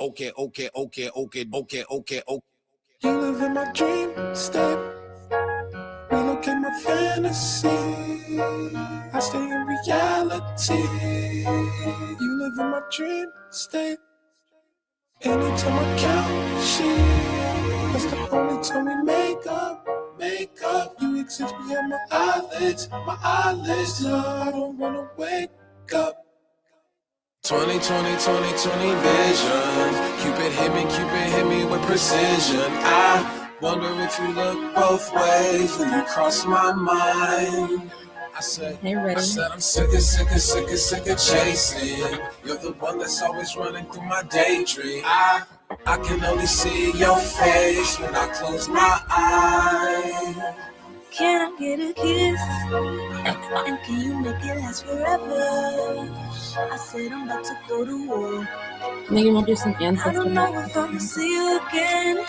You live in my dream state. Relocate my fantasy. I stay in reality. You live in my dream state. Anytime I count sheep, that's the only time we make up. You exist behind my eyelids. No, I don't wanna wake up. 2020 vision. Cupid hit me with precision. I wonder if you look both ways when you cross my mind. I said I'm sick of chasing. You're the one that's always running through my daydream. I can only see your face when I close my eyes. Can I get a kiss? And can you make it last forever? I said I'm about to go to war. Maybe we'll do some ancestors. I don't know if I'm gonna see you again.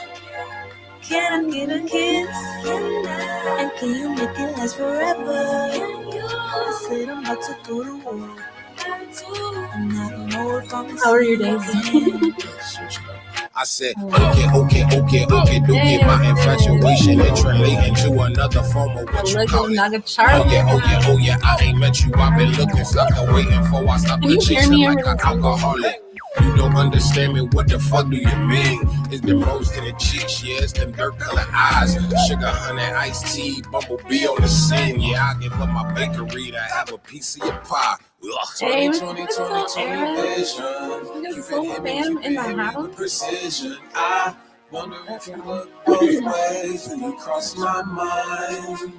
Can I get a kiss? And can you make it last forever? I said I'm about to go to war. And I don't know if I'm gonna How are see your you days? again. I said, okay, do get my infatuation and translating to another form of what you call it. Oh yeah, I ain't met you, I've been looking, stuck and waiting for I stop Can you the hear chasing me like over an the alcoholic. You don't understand me, what the fuck do you mean? It's the rose to the cheeks, yeah, it's them dirt colored eyes. Sugar, honey, iced tea, bumblebee on the scene. Yeah, I give up my bakery to have a piece of your pie. Hey, 2020 vision. You guys so fan in the house? Precision. I wonder if you look both ways when you cross my mind.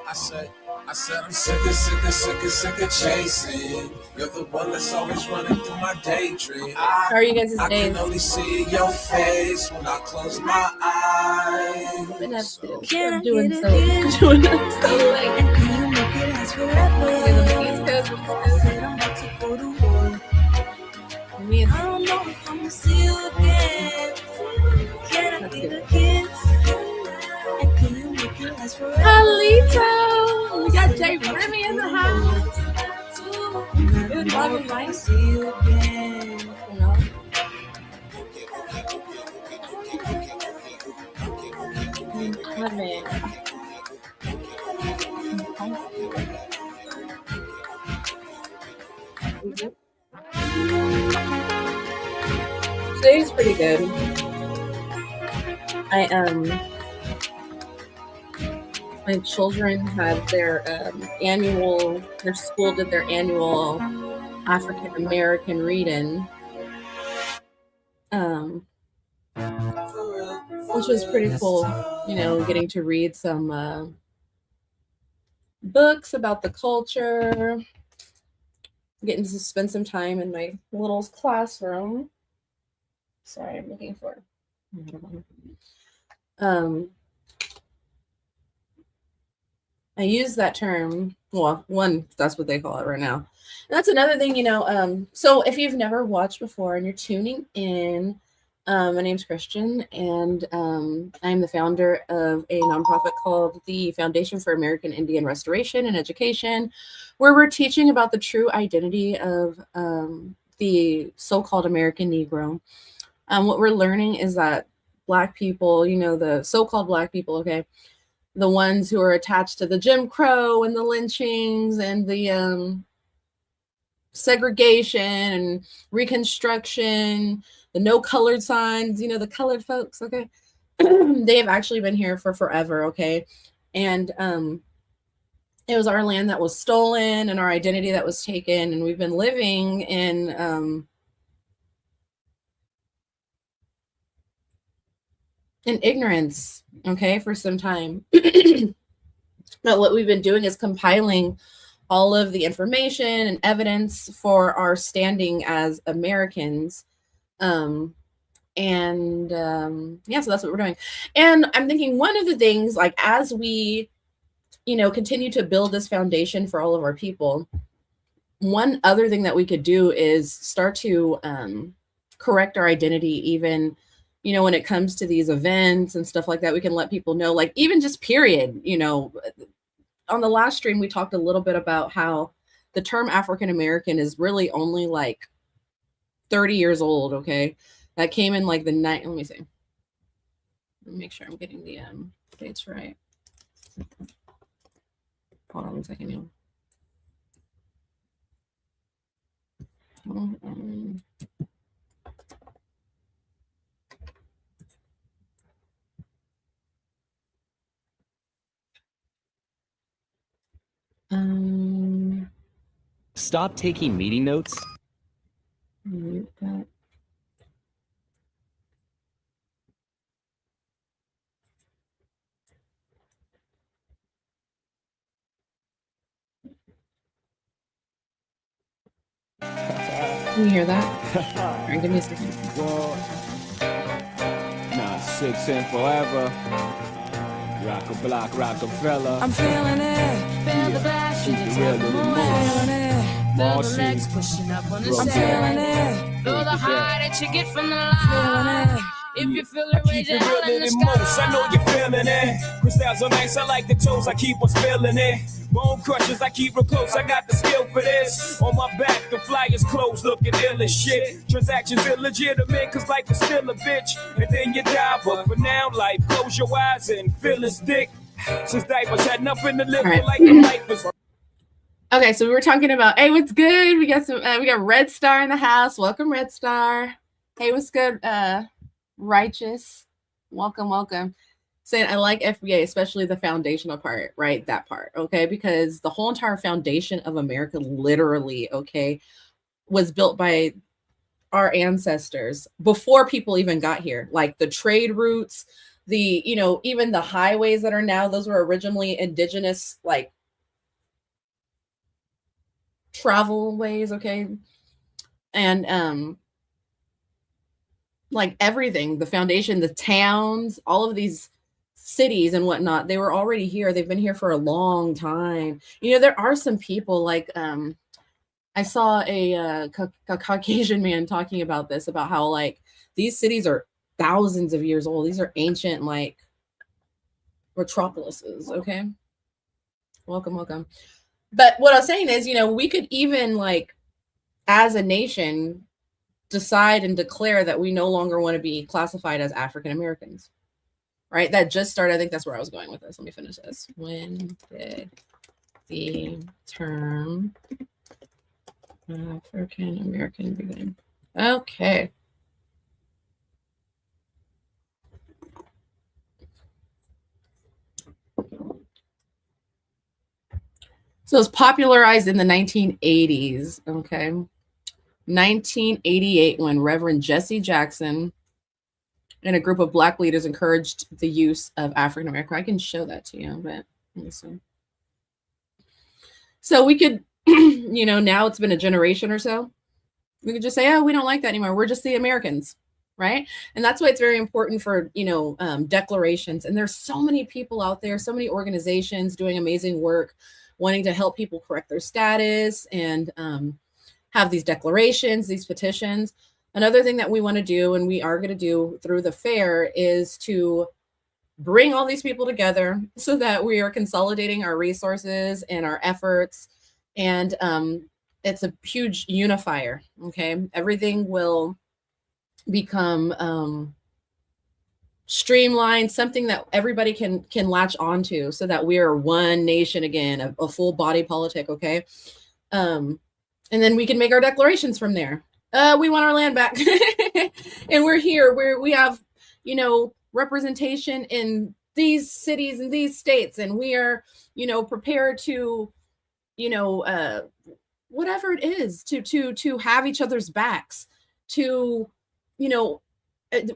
I said I'm sick of chasing. You're the one that's always running through my daydream. How are you guys' I days? can only see your face when I close my eyes. I've been up to Can I doing get so a kiss? late. And can you make it last forever? I said I'm about to go to war. I don't know if I'm gonna see you again. Can I get a kiss? And can you make it last forever? Alito! We got Jay Remy in the house. Good love and light. See you again. You know? My man. Today's pretty good. My children had their school did their annual African American read-in, which was pretty cool, you know, getting to read some books about the culture, getting to spend some time in my little classroom. Sorry, I'm looking for I use that term, well, one, that's what they call it right now. And that's another thing, you know, so if you've never watched before and you're tuning in, my name's Christian, and I'm the founder of a nonprofit called the Foundation for American Indian Restoration and Education, where we're teaching about the true identity of the so-called American Negro. What we're learning is that Black people, you know, the so-called Black people, okay, the ones who are attached to the Jim Crow and the lynchings and the segregation and Reconstruction, the no colored signs, you know, the colored folks, okay, they have actually been here for forever, okay, and it was our land that was stolen and our identity that was taken, and we've been living in ignorance, okay, for some time. But what we've been doing is compiling all of the information and evidence for our standing as Americans. Yeah, so that's what we're doing. And I'm thinking one of the things, like, as we, you know, continue to build this foundation for all of our people, one other thing that we could do is start to correct our identity, even, you know, when it comes to these events and stuff like that. We can let people know, like, even just period, you know, on the last stream, we talked a little bit about how the term African American is really only like 30 years old, okay? that came in like the night. Let me see. Let me make sure I'm getting the dates right. Hold on 1 second, y'all. Stop taking meeting notes. Mute that. Can you hear that? All right, give me a second. Nah, 6 and forever. Rock a block, Rockefeller. I'm feeling it. Feel the back, Keep it real with the feeling most. it. Feel the legs pushing up on the I'm feeling it. Feel the high that you get from the line. If you feel it, raise your hand in the most. I know sky. you're feeling it. Crystals are nice, I like the toes, I keep on spilling it. Bone crushers, I keep real close, I got the skill for this. On my back, the flyers closed, looking ill as shit. Transactions illegitimate, cause life is still a bitch. And then you die, but for now, life, close your eyes and feel his dick. Since diapers had nothing to live for, All right. like the life is. Okay, so we were talking about, hey, what's good? We got some, we got Red Star in the house. Welcome, Red Star. Hey, what's good? Righteous. Welcome. Saying I like FBA, especially the foundational part, right? That part, okay? Because the whole entire foundation of America, literally, okay, was built by our ancestors before people even got here. Like the trade routes, the, you know, even the highways that are now, those were originally indigenous, like, travel ways, okay? And like everything, the foundation, the towns, all of these cities and whatnot, they were already here. They've been here for a long time. You know, there are some people like I saw a Caucasian man talking about this, about how like these cities are thousands of years old. These are ancient like metropolises, okay? Welcome. But what I was saying is, you know, we could even like as a nation decide and declare that we no longer want to be classified as African Americans, right? That just started. I think that's where I was going with this. Let me finish this. When did the term African American begin? Okay. So it was popularized in the 1980s, okay? 1988, when Reverend Jesse Jackson and a group of Black leaders encouraged the use of African American. I can show that to you, but let me see. So we could, you know, now it's been a generation or so. We could just say, oh, we don't like that anymore. We're just the Americans, right? And that's why it's very important for, you know, declarations. And there's so many people out there, so many organizations doing amazing work, wanting to help people correct their status and have these declarations, these petitions. Another thing that we want to do, and we are going to do through the fair, is to bring all these people together so that we are consolidating our resources and our efforts. And it's a huge unifier, okay? Everything will become streamlined, something that everybody can latch onto, so that we are one nation again, a full body politic, okay? And then we can make our declarations from there. We want our land back. And we're here. We have, you know, representation in these cities and these states. And we are, you know, prepared to, you know, whatever it is, to have each other's backs, to, you know,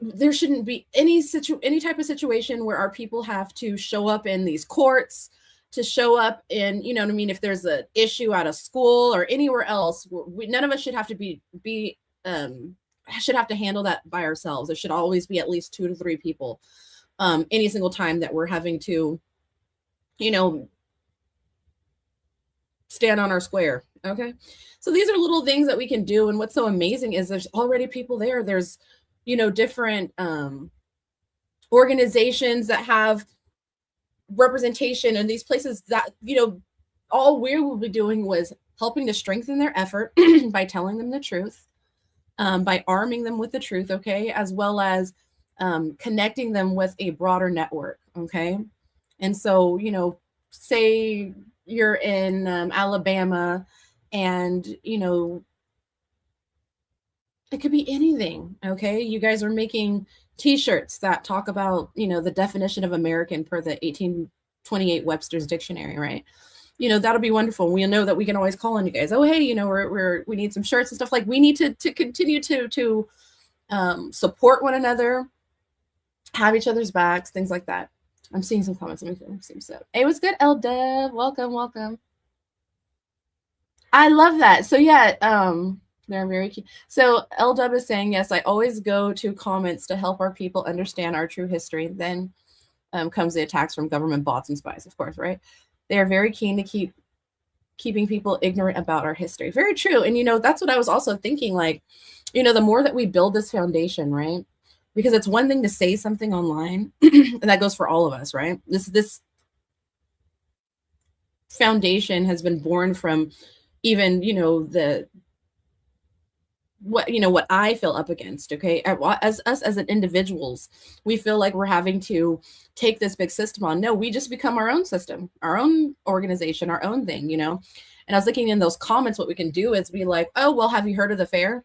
there shouldn't be any type of situation where our people have to show up in these courts, to show up in, you know what I mean, if there's an issue at a school or anywhere else. None of us should have to should have to handle that by ourselves. There should always be at least 2 to 3 people any single time that we're having to, you know, stand on our square. Okay. So these are little things that we can do. And what's so amazing is there's already people there. There's, you know, different organizations that have representation in these places that, you know, all we will be doing was helping to strengthen their effort by telling them the truth, by arming them with the truth, okay, as well as connecting them with a broader network, okay. And so, you know, say you're in Alabama, and you know, it could be anything, okay. You guys are making t-shirts that talk about, you know, the definition of American per the 1828 Webster's dictionary, right? You know, that'll be wonderful. We'll know that we can always call on you guys. Oh, hey, you know, we need some shirts and stuff. Like, we need to continue to support one another, have each other's backs, things like that. I'm seeing some comments. Let me see. So, hey, what's good, L Dev? Welcome. I love that. So yeah, they're very cute. So L Dub is saying, yes, I always go to comments to help our people understand our true history. Then comes the attacks from government bots and spies, of course, right? They are very keen to keeping people ignorant about our history. Very true. And, you know, that's what I was also thinking, like, you know, the more that we build this foundation, right? Because it's one thing to say something online, and that goes for all of us, right? This foundation has been born from even, you know, what I feel up against, okay? As us as individuals, we feel like we're having to take this big system on. No, we just become our own system, our own organization, our own thing, you know? And I was looking in those comments, what we can do is be like, oh, well, have you heard of the fair?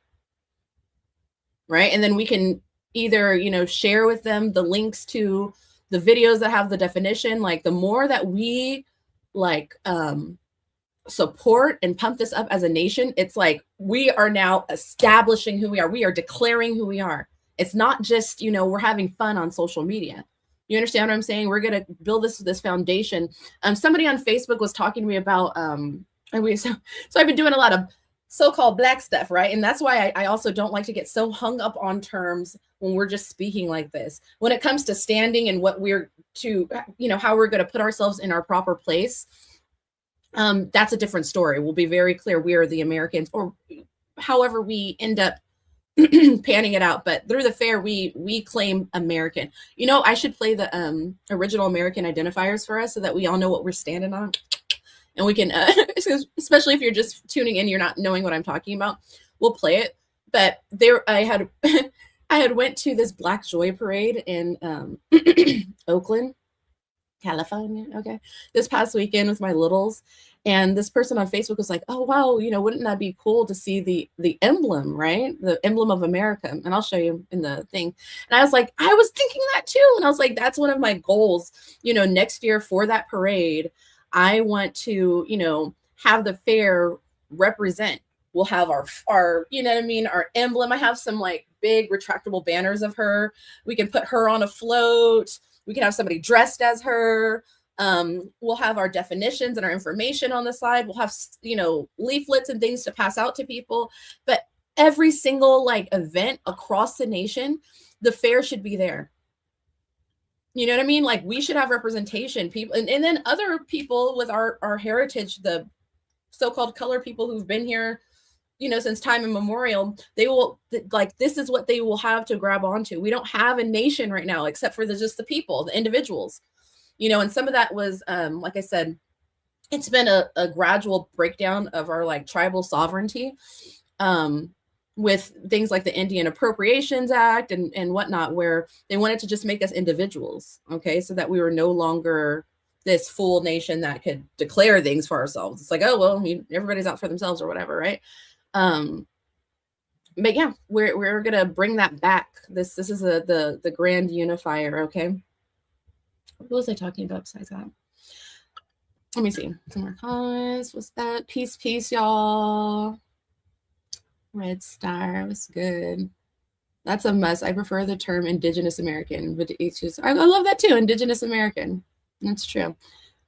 Right? And then we can either, you know, share with them the links to the videos that have the definition. Like, the more that we like support and pump this up as a nation, it's like we are now establishing who we are. We are declaring who we are. It's not just, you know, we're having fun on social media. You understand what I'm saying? We're going to build this foundation. Somebody on Facebook was talking to me about so I've been doing a lot of so-called Black stuff, right? And that's why I also don't like to get so hung up on terms when we're just speaking like this. When it comes to standing and what we're to, you know, how we're going to put ourselves in our proper place, that's a different story. We'll be very clear. We are the Americans, or however we end up panning it out. But through the fair, we claim American. You know, I should play the original American identifiers for us so that we all know what we're standing on. And we can, especially if you're just tuning in, you're not knowing what I'm talking about, we'll play it. But there, I had went to this Black Joy parade in Oakland, California, okay, this past weekend with my littles. And this person on Facebook was like, oh, wow, you know, wouldn't that be cool to see the emblem, right? The emblem of America. And I'll show you in the thing. And I was like, I was thinking that too. And I was like, that's one of my goals, you know, next year for that parade. I want to, you know, have the fair represent. We'll have our, you know what I mean, our emblem. I have some like big retractable banners of her. We can put her on a float. We can have somebody dressed as her. We'll have our definitions and our information on the side. We'll have, you know, leaflets and things to pass out to people. But every single like event across the nation, the fair should be there. You know what I mean? Like, we should have representation, people, and then other people with our heritage, the so-called color people who've been here, you know, since time immemorial. They will, like, this is what they will have to grab onto. We don't have a nation right now except for just the people, the individuals, you know. And some of that was, like I said, it's been a gradual breakdown of our like tribal sovereignty, with things like the Indian Appropriations Act and whatnot, where they wanted to just make us individuals, okay, so that we were no longer this full nation that could declare things for ourselves. It's like, oh, well, everybody's out for themselves or whatever, right? But yeah, we're gonna bring that back. This is the grand unifier, okay? What was I talking about besides that? Let me see. Some more comments. What's that? Peace, y'all. Red Star was good. That's a must. I prefer the term Indigenous American, but it's just, I love that too. Indigenous American. That's true.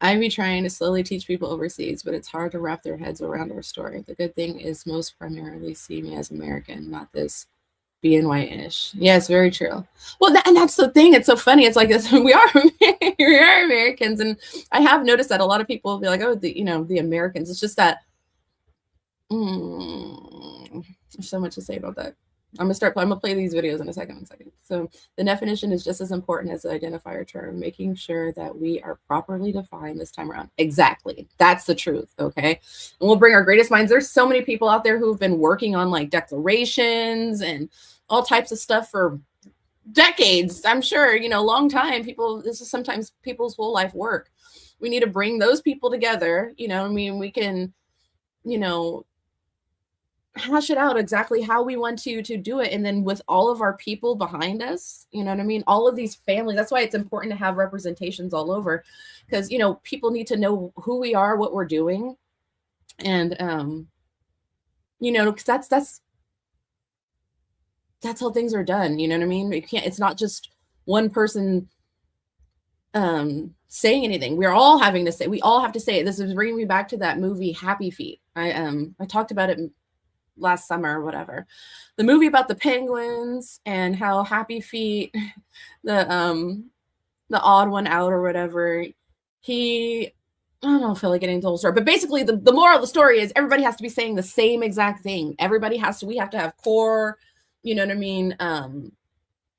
I be trying to slowly teach people overseas, but it's hard to wrap their heads around our story. The good thing is most primarily see me as American, not this BNY-ish. Yeah, it's very true. Well, and that's the thing. It's so funny. It's like this. We are Americans, and I have noticed that a lot of people will be like, oh, the Americans. It's just that. There's so much to say about that. I'm gonna play these videos in a second. So the definition is just as important as the identifier term, making sure that we are properly defined this time around. Exactly. That's the truth. Okay. And we'll bring our greatest minds. There's so many people out there who've been working on like declarations and all types of stuff for decades. I'm sure, long time. This is sometimes people's whole life work. We need to bring those people together. We can, hash it out exactly how we want to do it, and then with all of our people behind us, all of these families. That's why it's important to have representations all over, because people need to know who we are, what we're doing, and because that's how things are done. It's not just one person saying anything. We all have to say it. This is bringing me back to that movie Happy Feet. I talked about it last summer or whatever, the movie about the penguins and how Happy Feet, the odd one out or whatever, I don't feel like getting into the whole story, but basically the moral of the story is everybody has to be saying the same exact thing. We have to have core,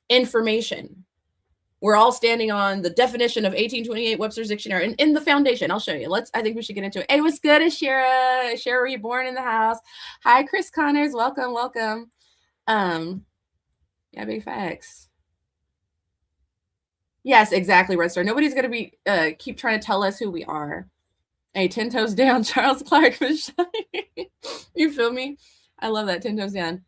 information. We're all standing on the definition of 1828 Webster's Dictionary in the foundation. I'll show you. I think we should get into it. Hey, what's good, Ashira? Ashira, were you born in the house? Hi, Chris Connors. Welcome. Yeah, big facts. Yes, exactly, Red Star. Nobody's going to be keep trying to tell us who we are. Hey, 10 toes down, Charles Clark. You feel me? I love that, 10 toes down.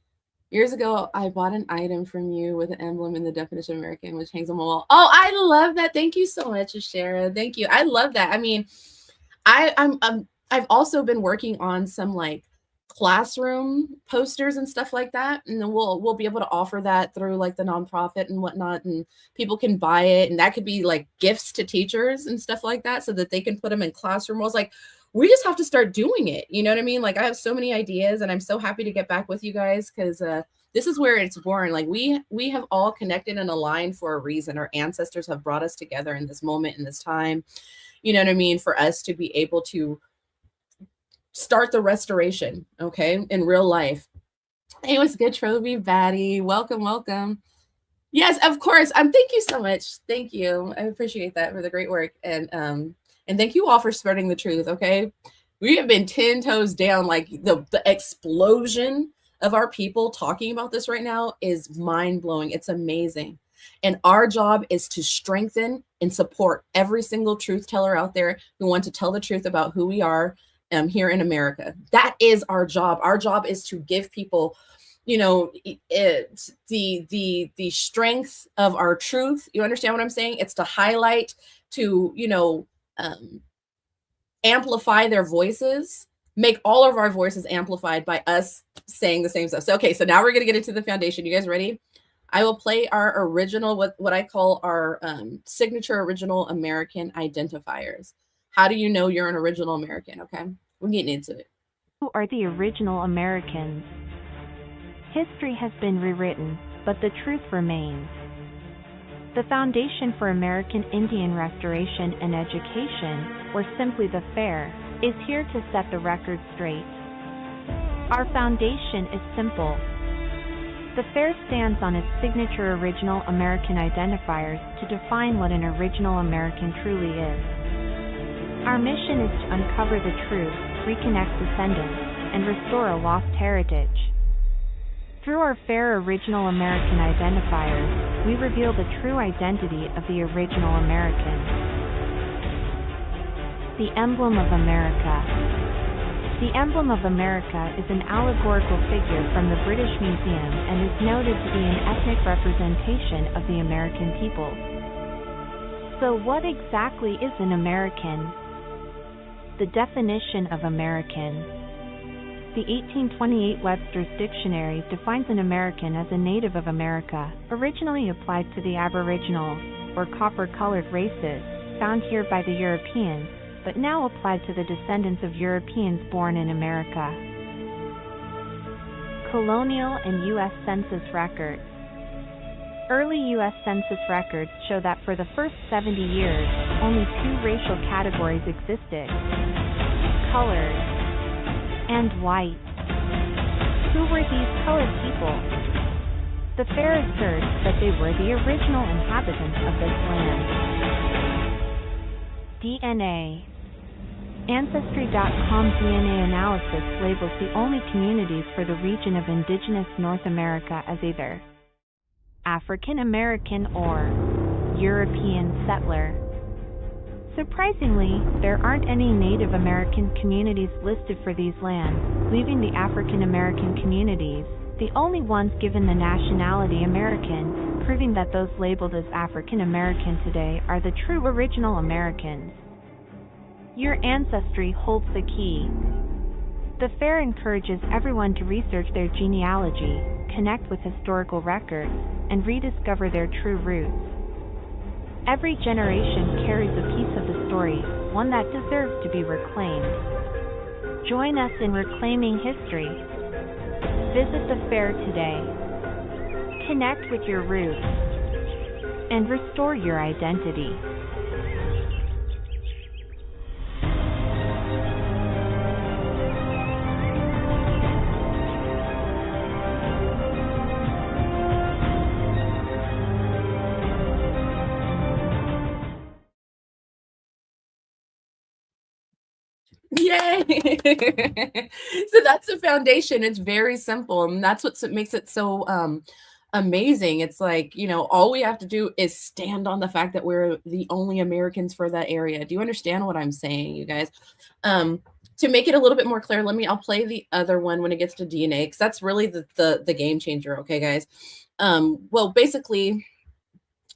Years ago, I bought an item from you with an emblem in the definition of American, which hangs on my wall. Oh, I love that. Thank you so much, Ashara. Thank you. I love that. I mean, I've also been working on some like classroom posters and stuff like that, and then we'll be able to offer that through like the nonprofit and whatnot, and people can buy it, and that could be like gifts to teachers and stuff like that, so that they can put them in classroom walls. Like, we just have to start doing it. You know what I mean? Like, I have so many ideas, and I'm so happy to get back with you guys, because this is where it's born. Like, we have all connected and aligned for a reason. Our ancestors have brought us together in this moment, in this time, you know what I mean? For us to be able to start the restoration, okay, in real life. Hey, what's good, Trophy Batty? Welcome. Yes, of course. Thank you so much. Thank you. I appreciate that for the great work. And thank you all for spreading the truth, okay? We have been 10 toes down. Like, the explosion of our people talking about this right now is mind-blowing. It's amazing. And our job is to strengthen and support every single truth teller out there who want to tell the truth about who we are here in America. That is our job. Our job is to give people, the strength of our truth. You understand what I'm saying? It's to highlight, to, amplify their voices, make all of our voices amplified by us saying the same stuff. So, okay, so now we're going to get into the foundation. You guys ready? I will play our original, what I call our signature original American identifiers. How do you know you're an original American? Okay, we're getting into it. Who are the original Americans? History has been rewritten, but the truth remains. The Foundation for American Indian Restoration and Education, or simply the FAIR, is here to set the record straight. Our foundation is simple. The FAIR stands on its signature original American identifiers to define what an original American truly is. Our mission is to uncover the truth, reconnect descendants, and restore a lost heritage. Through our FAIR original American identifiers, we reveal the true identity of the original American. The Emblem of America. The Emblem of America is an allegorical figure from the British Museum and is noted to be an ethnic representation of the American people. So what exactly is an American? The definition of American. The 1828 Webster's Dictionary defines an American as a native of America, originally applied to the Aboriginal, or copper-colored races, found here by the Europeans, but now applied to the descendants of Europeans born in America. Colonial and U.S. Census records. Early U.S. Census records show that for the first 70 years, only two racial categories existed: colored and white. Who were these colored people? The fair asserts that they were the original inhabitants of this land. DNA. Ancestry.com DNA analysis labels the only communities for the region of indigenous North America as either African American or European settler. Surprisingly, there aren't any Native American communities listed for these lands, leaving the African American communities the only ones given the nationality American, proving that those labeled as African American today are the true original Americans. Your ancestry holds the key. The fair encourages everyone to research their genealogy, connect with historical records, and rediscover their true roots. Every generation carries a piece of the story, one that deserves to be reclaimed. Join us in reclaiming history. Visit the fair today. Connect with your roots and restore your identity. Yay! So that's the foundation. It's very simple, and that's what makes it so amazing. It's like, you know, all we have to do is stand on the fact that we're the only Americans for that area. Do you understand what I'm saying, you guys? To make it a little bit more clear, I'll play the other one when it gets to DNA, because that's really the game changer. Okay, guys. Well, basically,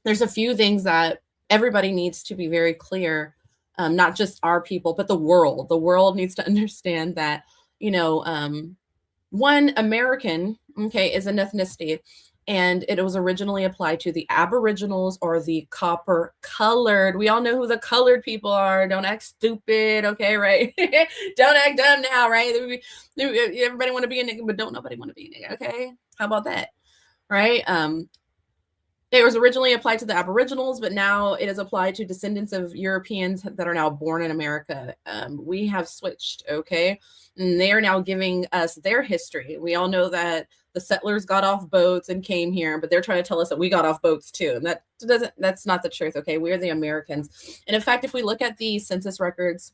there's a few things that everybody needs to be very clear. Not just our people, but the world. The world needs to understand that, you know, one, American, okay, is an ethnicity, and it was originally applied to the Aboriginals or the copper colored. We all know who the colored people are. Don't act stupid, okay, right? Don't act dumb now, right? Everybody want to be a nigga, but don't nobody want to be a nigga, okay? How about that, right? It was originally applied to the Aboriginals, but now it is applied to descendants of Europeans that are now born in America. We have switched, okay? And they are now giving us their history. We all know that the settlers got off boats and came here, but they're trying to tell us that we got off boats too. And that's not the truth, okay? We're the Americans. And in fact, if we look at the census records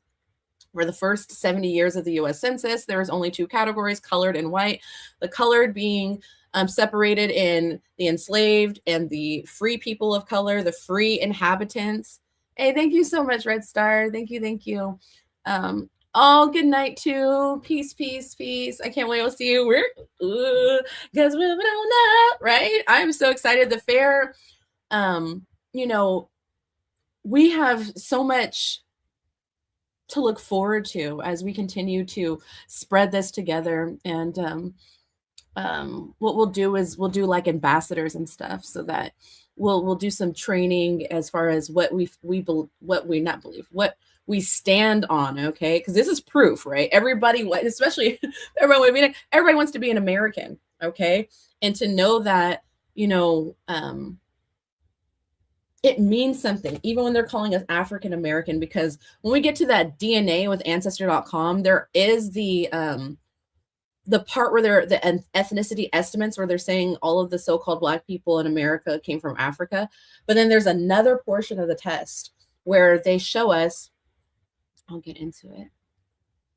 for the first 70 years of the US Census, there was only two categories, colored and white. The colored being separated in the enslaved and the free people of color, the free inhabitants. Hey, thank you so much, Red Star. Thank you, thank you. Good night too. Peace, peace, peace. I can't wait to see you. Because we're on that, right? I'm so excited. The fair, you know, we have so much to look forward to as we continue to spread this together. And what we'll do is we'll do like ambassadors and stuff, so that we'll do some training as far as what we stand on, okay? Because this is proof, right? Everybody, especially everybody wants to be an American, okay? And to know that, you know, it means something, even when they're calling us African American, because when we get to that DNA with Ancestry.com, there is the part where they're the ethnicity estimates, where they're saying all of the so-called Black people in America came from Africa. But then there's another portion of the test where they show us, I'll get into it.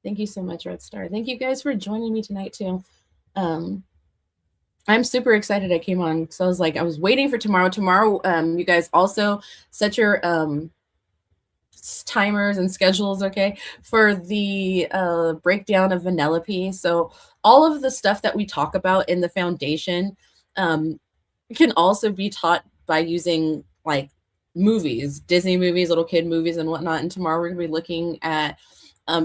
Thank you so much, Red Star. Thank you guys for joining me tonight too. I'm super excited I came on, because I was waiting for tomorrow. Tomorrow, you guys also set your timers and schedules, okay, for the breakdown of Vanellope. So all of the stuff that we talk about in the foundation can also be taught by using like movies, Disney movies, little kid movies and whatnot. And tomorrow we're gonna be looking at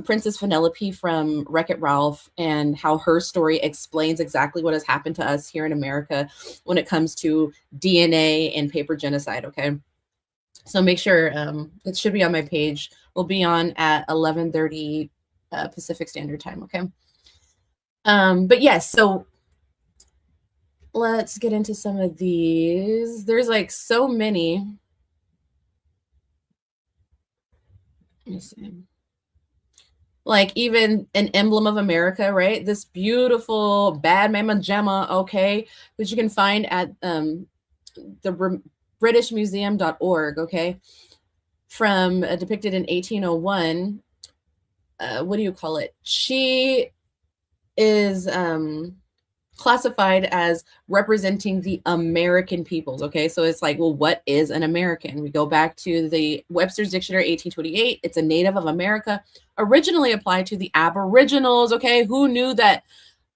Princess Vanellope from Wreck-It Ralph, and how her story explains exactly what has happened to us here in America when it comes to DNA and paper genocide, okay? So make sure it should be on my page. We'll be on at 11:30 Pacific Standard Time, okay? But yes, so let's get into some of these. There's like so many. Let me see. like even an emblem of America, right? This beautiful bad mama gemma, okay, which you can find at the britishmuseum.org, okay, from depicted in 1801. What do you call it? She is classified as representing the American peoples. Okay, so it's like, well, what is an American? We go back to the Webster's Dictionary, 1828. It's a native of America, originally applied to the Aboriginals. Okay, who knew that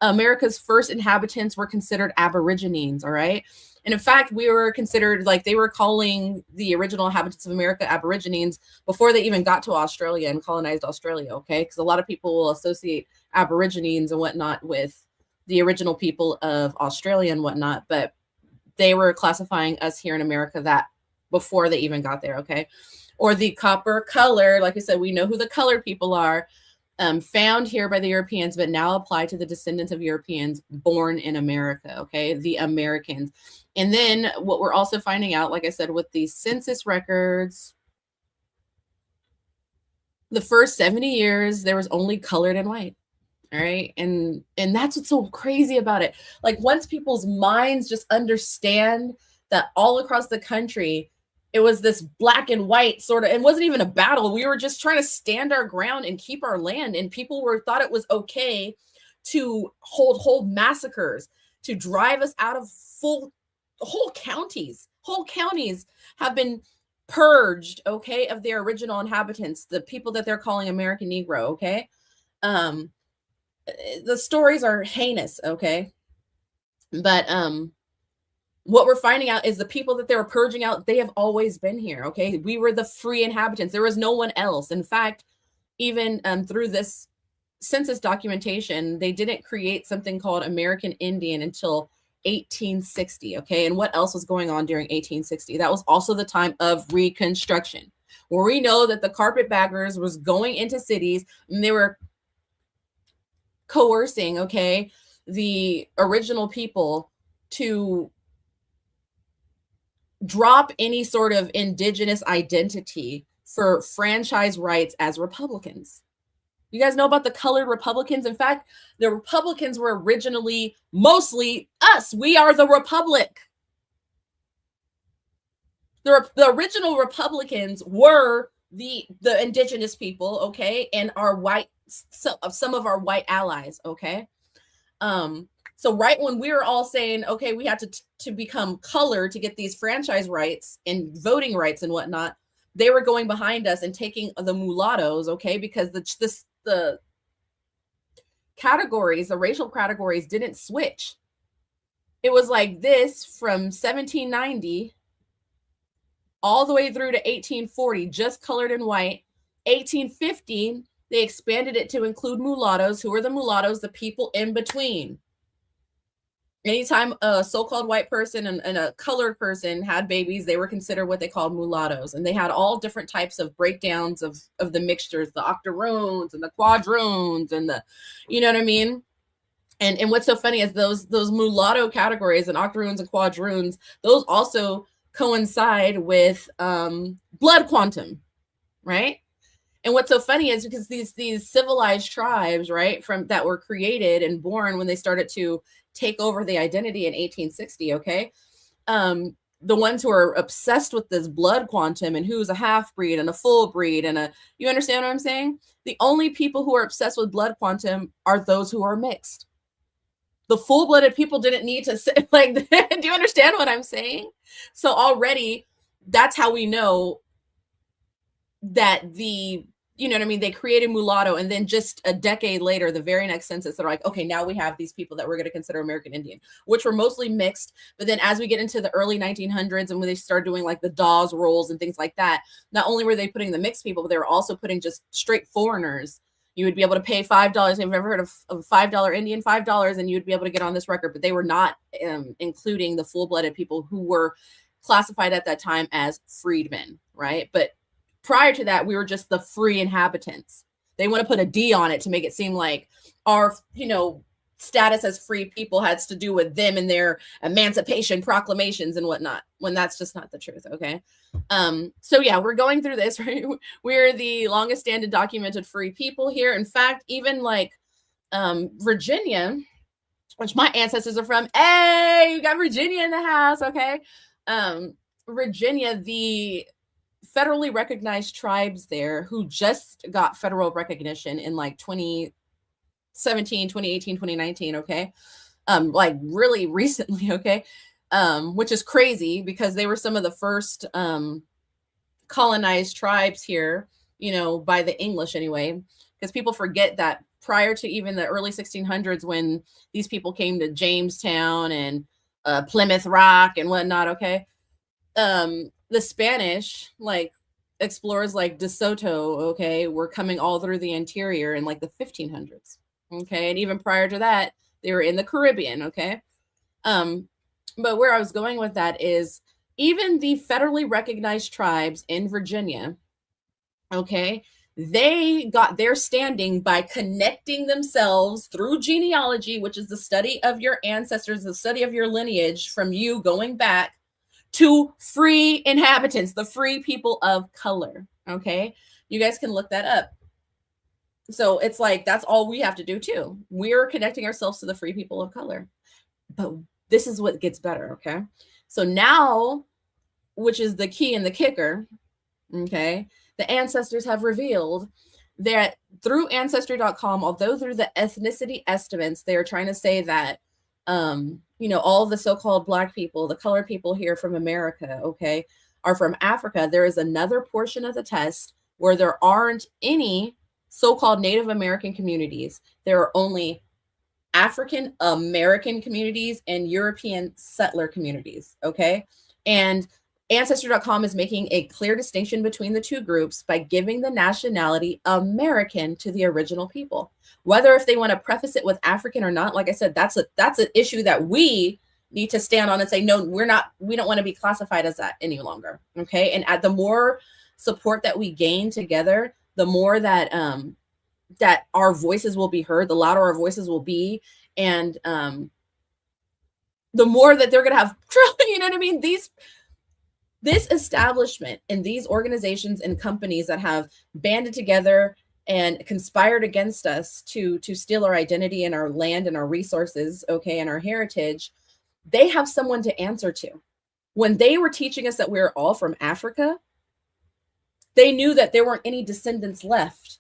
America's first inhabitants were considered Aborigines? All right. And in fact, we were considered, like, they were calling the original inhabitants of America Aborigines before they even got to Australia and colonized Australia. Okay, because a lot of people will associate Aborigines and whatnot with the original people of Australia and whatnot, but they were classifying us here in America that before they even got there, okay? Or the copper color, like I said, we know who the colored people are, found here by the Europeans, but now apply to the descendants of Europeans born in America, okay? The Americans. And then what we're also finding out, like I said, with the census records, the first 70 years, there was only colored and white. All right. And that's what's so crazy about it. Like, once people's minds just understand that all across the country, it was this black and white sort of, it wasn't even a battle. We were just trying to stand our ground and keep our land. And people thought it was okay to hold massacres, to drive us out of whole counties. Whole counties have been purged, okay, of their original inhabitants, the people that they're calling American Negro, okay? The stories are heinous, okay? But what we're finding out is the people that they were purging out, they have always been here, okay? We were the free inhabitants. There was no one else. In fact, even through this census documentation, they didn't create something called American Indian until 1860, okay? And what else was going on during 1860? That was also the time of Reconstruction, where we know that the carpetbaggers was going into cities and they were coercing, okay, the original people to drop any sort of indigenous identity for franchise rights as Republicans. You guys know about the colored Republicans? In fact, the Republicans were originally mostly us. We are the Republic. The original Republicans were the indigenous people, okay, and our white, some of our white allies, okay. So right when we were all saying, okay, we had to become colored to get these franchise rights and voting rights and whatnot, they were going behind us and taking the mulattoes, okay, because the categories, the racial categories didn't switch. It was like this from 1790 all the way through to 1840, just colored and white. 1815, they expanded it to include mulattoes. Who are the mulattoes? The people in between. Anytime a so-called white person and a colored person had babies, they were considered what they called mulattoes. And they had all different types of breakdowns of the mixtures, the octoroons and the quadroons and the, you know what I mean? And what's so funny is those mulatto categories and octoroons and quadroons, those also coincide with blood quantum, right? And what's so funny is because these civilized tribes, right, from that were created and born when they started to take over the identity in 1860, okay? The ones who are obsessed with this blood quantum and who's a half breed and a full breed and you understand what I'm saying? The only people who are obsessed with blood quantum are those who are mixed. The full-blooded people didn't need to say, like, do you understand what I'm saying? So already that's how we know that you know what I mean? They created mulatto, and then just a decade later, the very next census, they're like, okay, now we have these people that we're going to consider American Indian, which were mostly mixed. But then as we get into the early 1900s and when they start doing like the Dawes rolls and things like that, not only were they putting the mixed people, but they were also putting just straight foreigners. You would be able to pay $5. If you've ever heard of $5 Indian, $5, and you would be able to get on this record. But they were not including the full-blooded people who were classified at that time as freedmen, right? But prior to that, we were just the free inhabitants. They want to put a D on it to make it seem like our, you know, status as free people has to do with them and their emancipation proclamations and whatnot, when that's just not the truth. Okay. So yeah, we're going through this, right? We're the longest standing documented free people here. In fact, even like Virginia, which my ancestors are from. Hey, you got Virginia in the house. Okay. Virginia, the federally recognized tribes there who just got federal recognition in like 2017, 2018, 2019. Okay. Like really recently. Okay. Which is crazy because they were some of the first colonized tribes here, you know, by the English anyway, because people forget that prior to even the early 1600s, when these people came to Jamestown and Plymouth Rock and whatnot, okay, the Spanish, like explorers like De Soto, okay, were coming all through the interior in like the 1500s, okay, and even prior to that, they were in the Caribbean, okay. But where I was going with that is even the federally recognized tribes in Virginia, okay, they got their standing by connecting themselves through genealogy, which is the study of your ancestors, the study of your lineage from you going back to free inhabitants, the free people of color. Okay. You guys can look that up. So it's like, that's all we have to do too. We're connecting ourselves to the free people of color. But this is what gets better. Okay. So now, which is the key and the kicker. Okay. The ancestors have revealed that through Ancestry.com, although through the ethnicity estimates, they are trying to say that, you know, all the so-called Black people, the colored people here from America, okay, are from Africa. There is another portion of the test where there aren't any so-called Native American communities. There are only African American communities and European settler communities, okay? And Ancestry.com is making a clear distinction between the two groups by giving the nationality American to the original people. Whether if they want to preface it with African or not, like I said, that's an issue that we need to stand on and say, no, we don't want to be classified as that any longer. Okay. And the more support that we gain together, the more that that our voices will be heard, the louder our voices will be. And the more that they're gonna have, you know what I mean? This establishment and these organizations and companies that have banded together and conspired against us to steal our identity and our land and our resources, okay, and our heritage, they have someone to answer to. When they were teaching us that we're all from Africa, they knew that there weren't any descendants left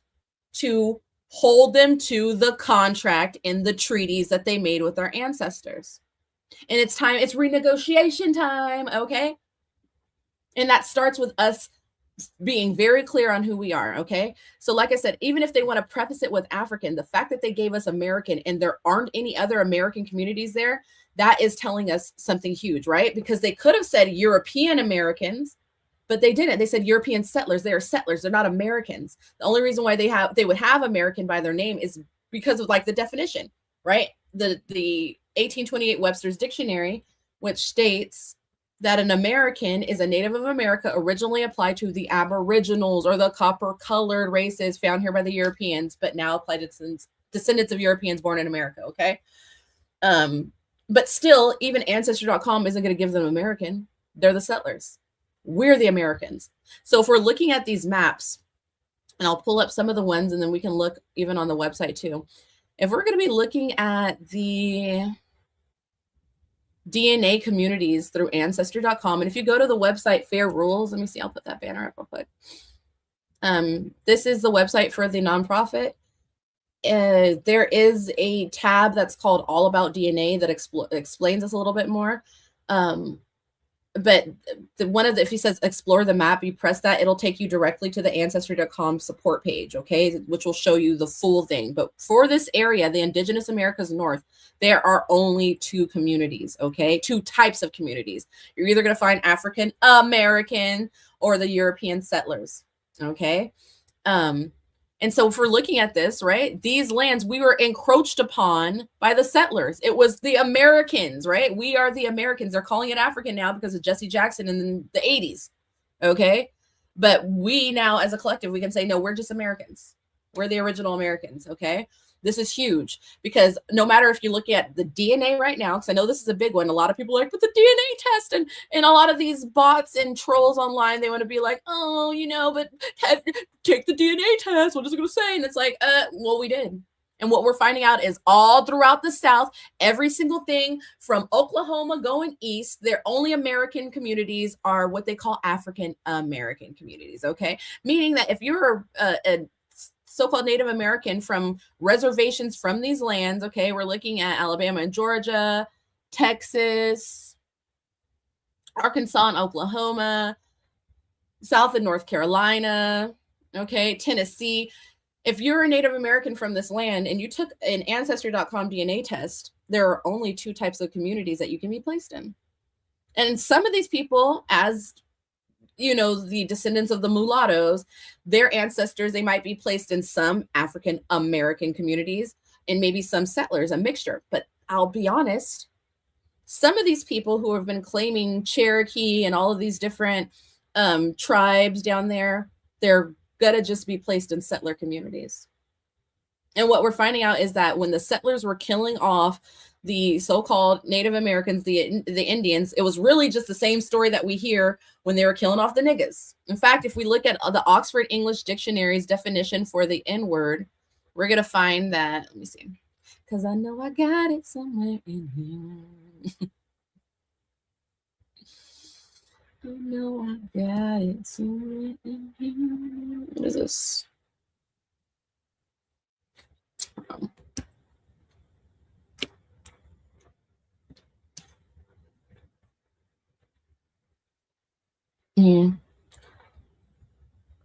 to hold them to the contract in the treaties that they made with our ancestors. And it's renegotiation time, okay? And that starts with us being very clear on who we are, okay? So like I said, even if they want to preface it with African, the fact that they gave us American and there aren't any other American communities there, that is telling us something huge, right? Because they could have said European Americans, but they didn't. They said European settlers. They are settlers. They're not Americans. The only reason why they would have American by their name is because of like the definition, right? The 1828 Webster's Dictionary, which states that an American is a native of America originally applied to the Aboriginals or the copper-colored races found here by the Europeans, but now applied to descendants of Europeans born in America, okay? But still, even Ancestry.com isn't going to give them American. They're the settlers. We're the Americans. So if we're looking at these maps, and I'll pull up some of the ones, and then we can look even on the website too. If we're going to be looking at the DNA communities through Ancestry.com, and if you go to the website Fair Rules, let me see, I'll put that banner up real quick. This is the website for the nonprofit. There is a tab that's called All About DNA that explains this a little bit more. But if he says explore the map, you press that, it'll take you directly to the Ancestry.com support page, okay, which will show you the full thing. But for this area, the Indigenous Americas North, there are only two communities, okay, two types of communities. You're either going to find African American or the European settlers, okay. And so if we're looking at this, right, these lands, we were encroached upon by the settlers. It was the Americans, right? We are the Americans. They're calling it African now because of Jesse Jackson in the 80s, okay? But we now, as a collective, we can say, no, we're just Americans. We're the original Americans, okay? This is huge because no matter if you look at the DNA right now, because I know this is a big one. A lot of people are like, but the DNA test and a lot of these bots and trolls online, they want to be like, oh, you know, but take the DNA test. What is it going to say? And it's like, well, we did. And what we're finding out is all throughout the South, every single thing from Oklahoma going east, their only American communities are what they call African American communities. Okay. Meaning that if you're a so-called Native American from reservations from these lands, okay, we're looking at Alabama and Georgia, Texas, Arkansas and Oklahoma, South and North Carolina, okay, Tennessee. If you're a Native American from this land and you took an Ancestry.com DNA test, there are only 2 types of communities that you can be placed in. And some of these people, as you know, the descendants of the mulattoes, their ancestors, they might be placed in some African American communities and maybe some settlers, a mixture. But I'll be honest, some of these people who have been claiming Cherokee and all of these different tribes down there, they're gonna just be placed in settler communities. And what we're finding out is that when the settlers were killing off the so-called Native Americans, the Indians, it was really just the same story that we hear when they were killing off the niggas. In fact, if we look at the Oxford English Dictionary's definition for the N-word, we're going to find that, let me see, because I know I got it somewhere in here. I know I got it somewhere in here. What is this? Yeah.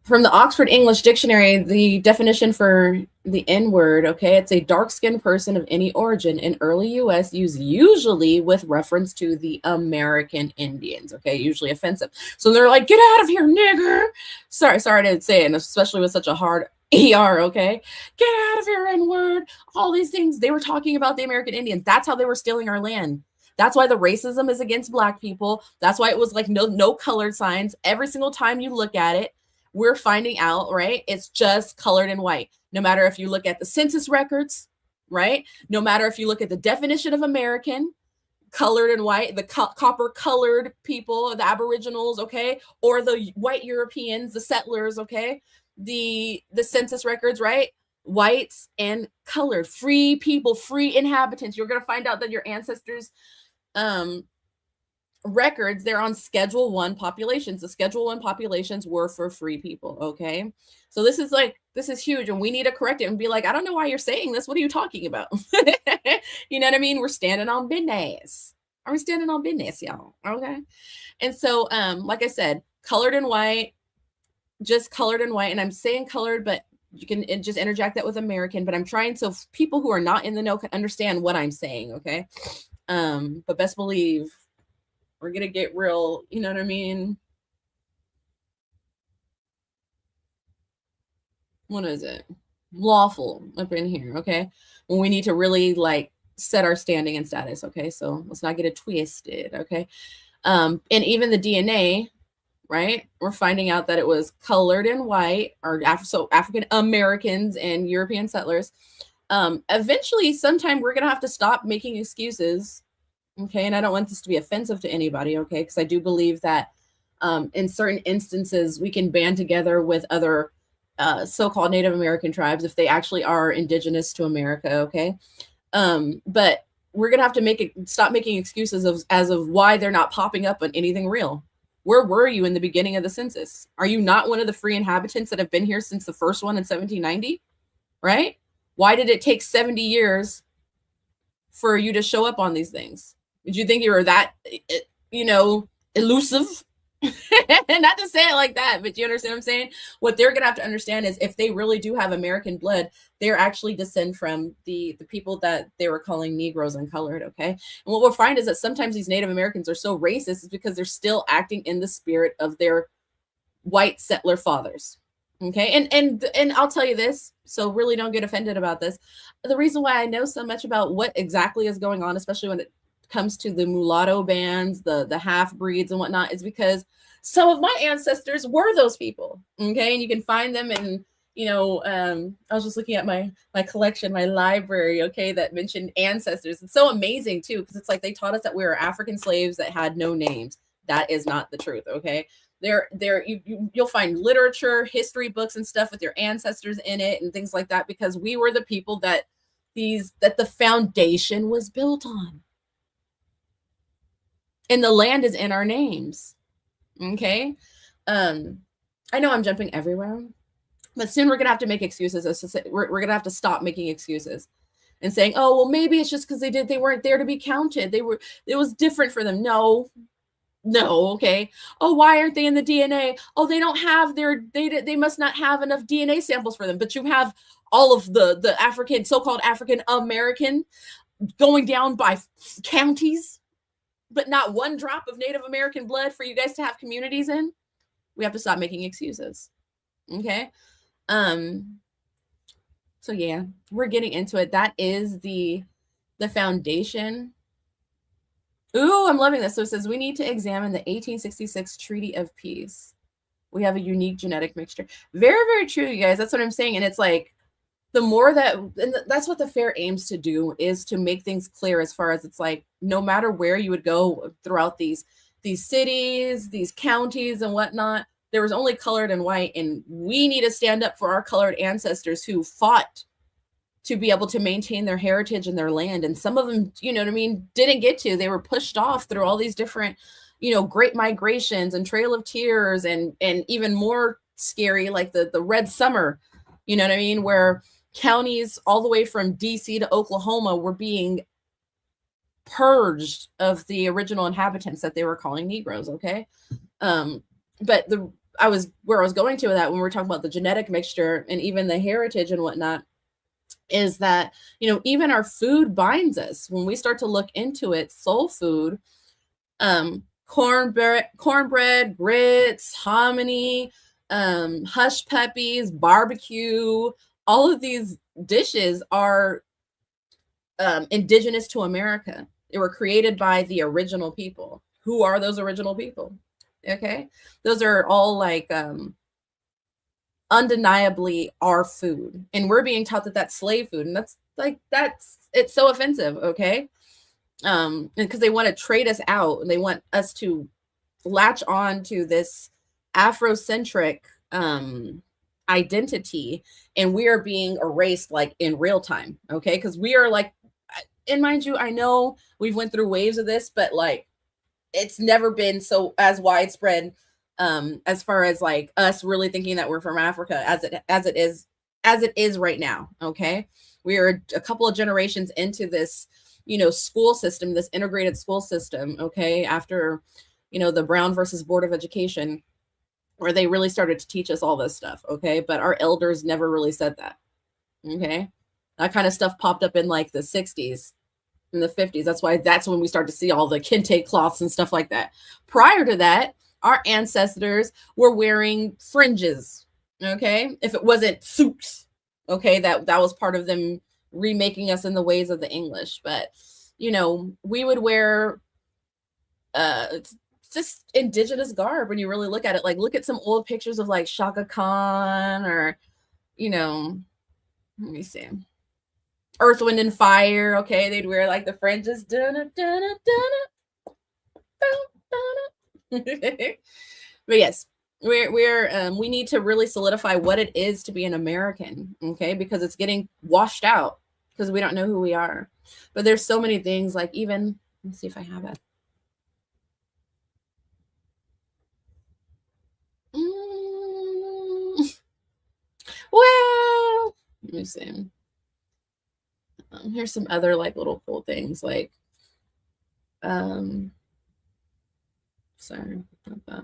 From the Oxford English Dictionary, the definition for the N-word, okay, it's a dark-skinned person of any origin in early U.S. used usually with reference to the American Indians, okay, usually offensive. So they're like, get out of here, nigger. Sorry to say it, especially with such a hard ER, okay? Get out of here, N-word. All these things. They were talking about the American Indians. That's how they were stealing our land. That's why the racism is against Black people. That's why it was like no colored signs. Every single time you look at it, we're finding out, right? It's just colored and white. No matter if you look at the census records, right? No matter if you look at the definition of American, colored and white, the copper colored people, the Aboriginals, okay? Or the white Europeans, the settlers, okay? The census records, right? Whites and colored, free people, free inhabitants. You're going to find out that your ancestors' records, they're on Schedule 1 populations. The Schedule 1 populations were for free people, okay? So this is huge, and we need to correct it and be like, I don't know why you're saying this. What are you talking about? You know what I mean? We're standing on business. Are we standing on business, y'all? Okay. And so, like I said, colored and white, just colored and white. And I'm saying colored, but you can just interject that with American, but I'm trying so people who are not in the know can understand what I'm saying, okay? But best believe we're gonna get real, you know what I mean? What is it? Lawful up in here, okay? When we need to really like set our standing and status, okay? So let's not get it twisted, okay? And even the DNA, right? We're finding out that it was colored and white, or African Americans and European settlers. Eventually, sometime we're gonna have to stop making excuses, okay? And I don't want this to be offensive to anybody, okay? Because I do believe that in certain instances we can band together with other so-called Native American tribes if they actually are indigenous to America, okay? But we're gonna have to stop making excuses as of why they're not popping up on anything real. Where were you in the beginning of the census? Are you not one of the free inhabitants that have been here since the first one in 1790? Right? Why did it take 70 years for you to show up on these things? Did you think you were that, elusive? Not to say it like that, but you understand what I'm saying? What they're going to have to understand is if they really do have American blood, they're actually descend from the people that they were calling Negroes and colored, okay? And what we'll find is that sometimes these Native Americans are so racist is because they're still acting in the spirit of their white settler fathers, okay? And I'll tell you this, so really don't get offended about this. The reason why I know so much about what exactly is going on, especially when it comes to the mulatto bands, the half breeds and whatnot, is because some of my ancestors were those people, okay? And you can find them in I was just looking at my collection, my library, okay, that mentioned ancestors. It's so amazing too, because it's like they taught us that we were African slaves that had no names. That is not the truth, okay? You'll find literature, history books and stuff with your ancestors in it and things like that, because we were the people that the foundation was built on. And the land is in our names. Okay. I know I'm jumping everywhere, but soon we're going to have to make excuses. We're going to have to stop making excuses and saying, oh, well, maybe it's just because they weren't there to be counted. It was different for them. No. Okay. Oh, why aren't they in the DNA? Oh, they don't have they must not have enough DNA samples for them. But you have all of the African, so-called African American going down by counties, but not one drop of Native American blood for you guys to have communities in. We have to stop making excuses. Okay. So yeah, we're getting into it. That is the foundation. Ooh, I'm loving this. So it says we need to examine the 1866 Treaty of Peace. We have a unique genetic mixture. Very, very true, you guys. That's what I'm saying. And it's like, the more that's what the fair aims to do, is to make things clear, as far as it's like, no matter where you would go throughout these cities, these counties and whatnot, there was only colored and white. And we need to stand up for our colored ancestors who fought to be able to maintain their heritage and their land. And some of them, you know what I mean, didn't get to. They were pushed off through all these different, great migrations and Trail of Tears, and even more scary, like the Red Summer, you know what I mean, where counties all the way from DC to Oklahoma were being purged of the original inhabitants that they were calling Negroes. Okay. But where I was going to with that, when we're talking about the genetic mixture and even the heritage and whatnot, is that, even our food binds us. When we start to look into it, soul food, cornbread, grits, hominy, hush puppies, barbecue, all of these dishes are indigenous to America. They were created by the original people. Who are those original people? Okay. Those are all like undeniably our food. And we're being taught that that's slave food. And it's so offensive. Okay. Because they want to trade us out, and they want us to latch on to this Afrocentric identity, and we are being erased like in real time. Okay. Because we are like, and mind you, I know we've went through waves of this, but like, it's never been so as widespread as far as like us really thinking that we're from Africa as it is right now. Okay. We are a couple of generations into this, school system, this integrated school system. Okay. After, the Brown versus Board of Education, where they really started to teach us all this stuff. Okay. But our elders never really said that. Okay. That kind of stuff popped up in like the 60s and the 50s. That's when we start to see all the kente cloths and stuff like that. Prior to that, our ancestors were wearing fringes. Okay. If it wasn't suits, okay, that was part of them remaking us in the ways of the English. But, we would wear just indigenous garb when you really look at it. Like, look at some old pictures of like Shaka Khan, or, let me see, Earth, Wind and Fire. Okay. They'd wear like the fringes. But yes, we need to really solidify what it is to be an American. Okay. Because it's getting washed out because we don't know who we are. But there's so many things, like even, let's see if I have it. Well, let me see. Here's some other like little cool things, like, sorry about that.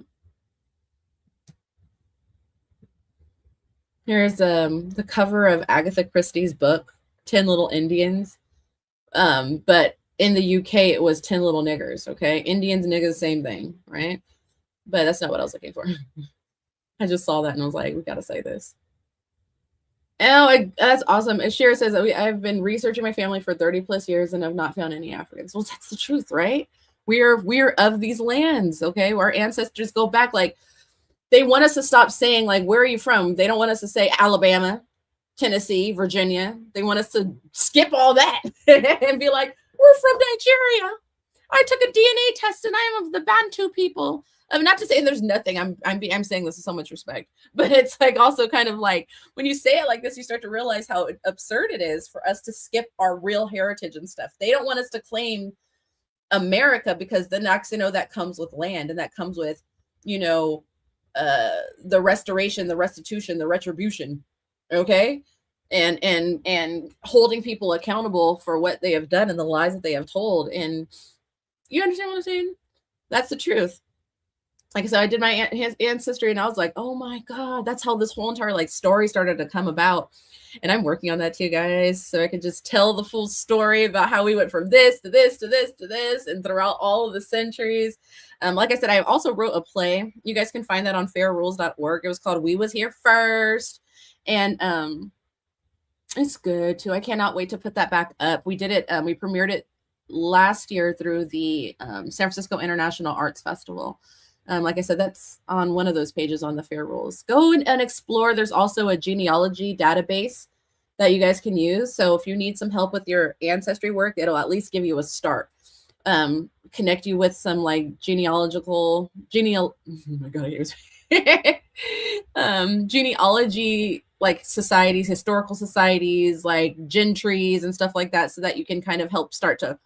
Here's the cover of Agatha Christie's book, 10 Little Indians. But in the UK, it was 10 Little Niggers. Okay, Indians, niggas, same thing, right? But that's not what I was looking for. I just saw that and I was like, we got to say this. Oh, that's awesome. Shira says, I've been researching my family for 30 plus years and have not found any Africans. Well, that's the truth, right? We're of these lands. Okay, our ancestors go back like They want us to stop saying, like, where are you from? They don't want us to say Alabama, Tennessee, Virginia. They want us to skip all that and be like, we're from Nigeria. I took a DNA test and I am of the Bantu people. Not to say there's nothing. I'm saying this with so much respect, but it's like also kind of like when you say it like this, you start to realize how absurd it is for us to skip our real heritage and stuff. They don't want us to claim America because the next, that comes with land, and that comes with, the restoration, the restitution, the retribution. Okay. And holding people accountable for what they have done and the lies that they have told. And you understand what I'm saying? That's the truth. Like I said, I did my ancestry and I was like, oh my God, that's how this whole entire like story started to come about. And I'm working on that too, guys. So I could just tell the full story about how we went from this to this to this to this and throughout all of the centuries. Like I said, I also wrote a play. You guys can find that on fairrules.org. It was called We Was Here First. And it's good too. I cannot wait to put that back up. We did it. We premiered it last year through the San Francisco International Arts Festival. Like I said, that's on one of those pages on the Fair Rules. Go and explore. There's also a genealogy database that you guys can use. So if you need some help with your ancestry work, it'll at least give you a start. Connect you with some like genealogy, like societies, historical societies, like gentries and stuff like that, so that you can kind of help start to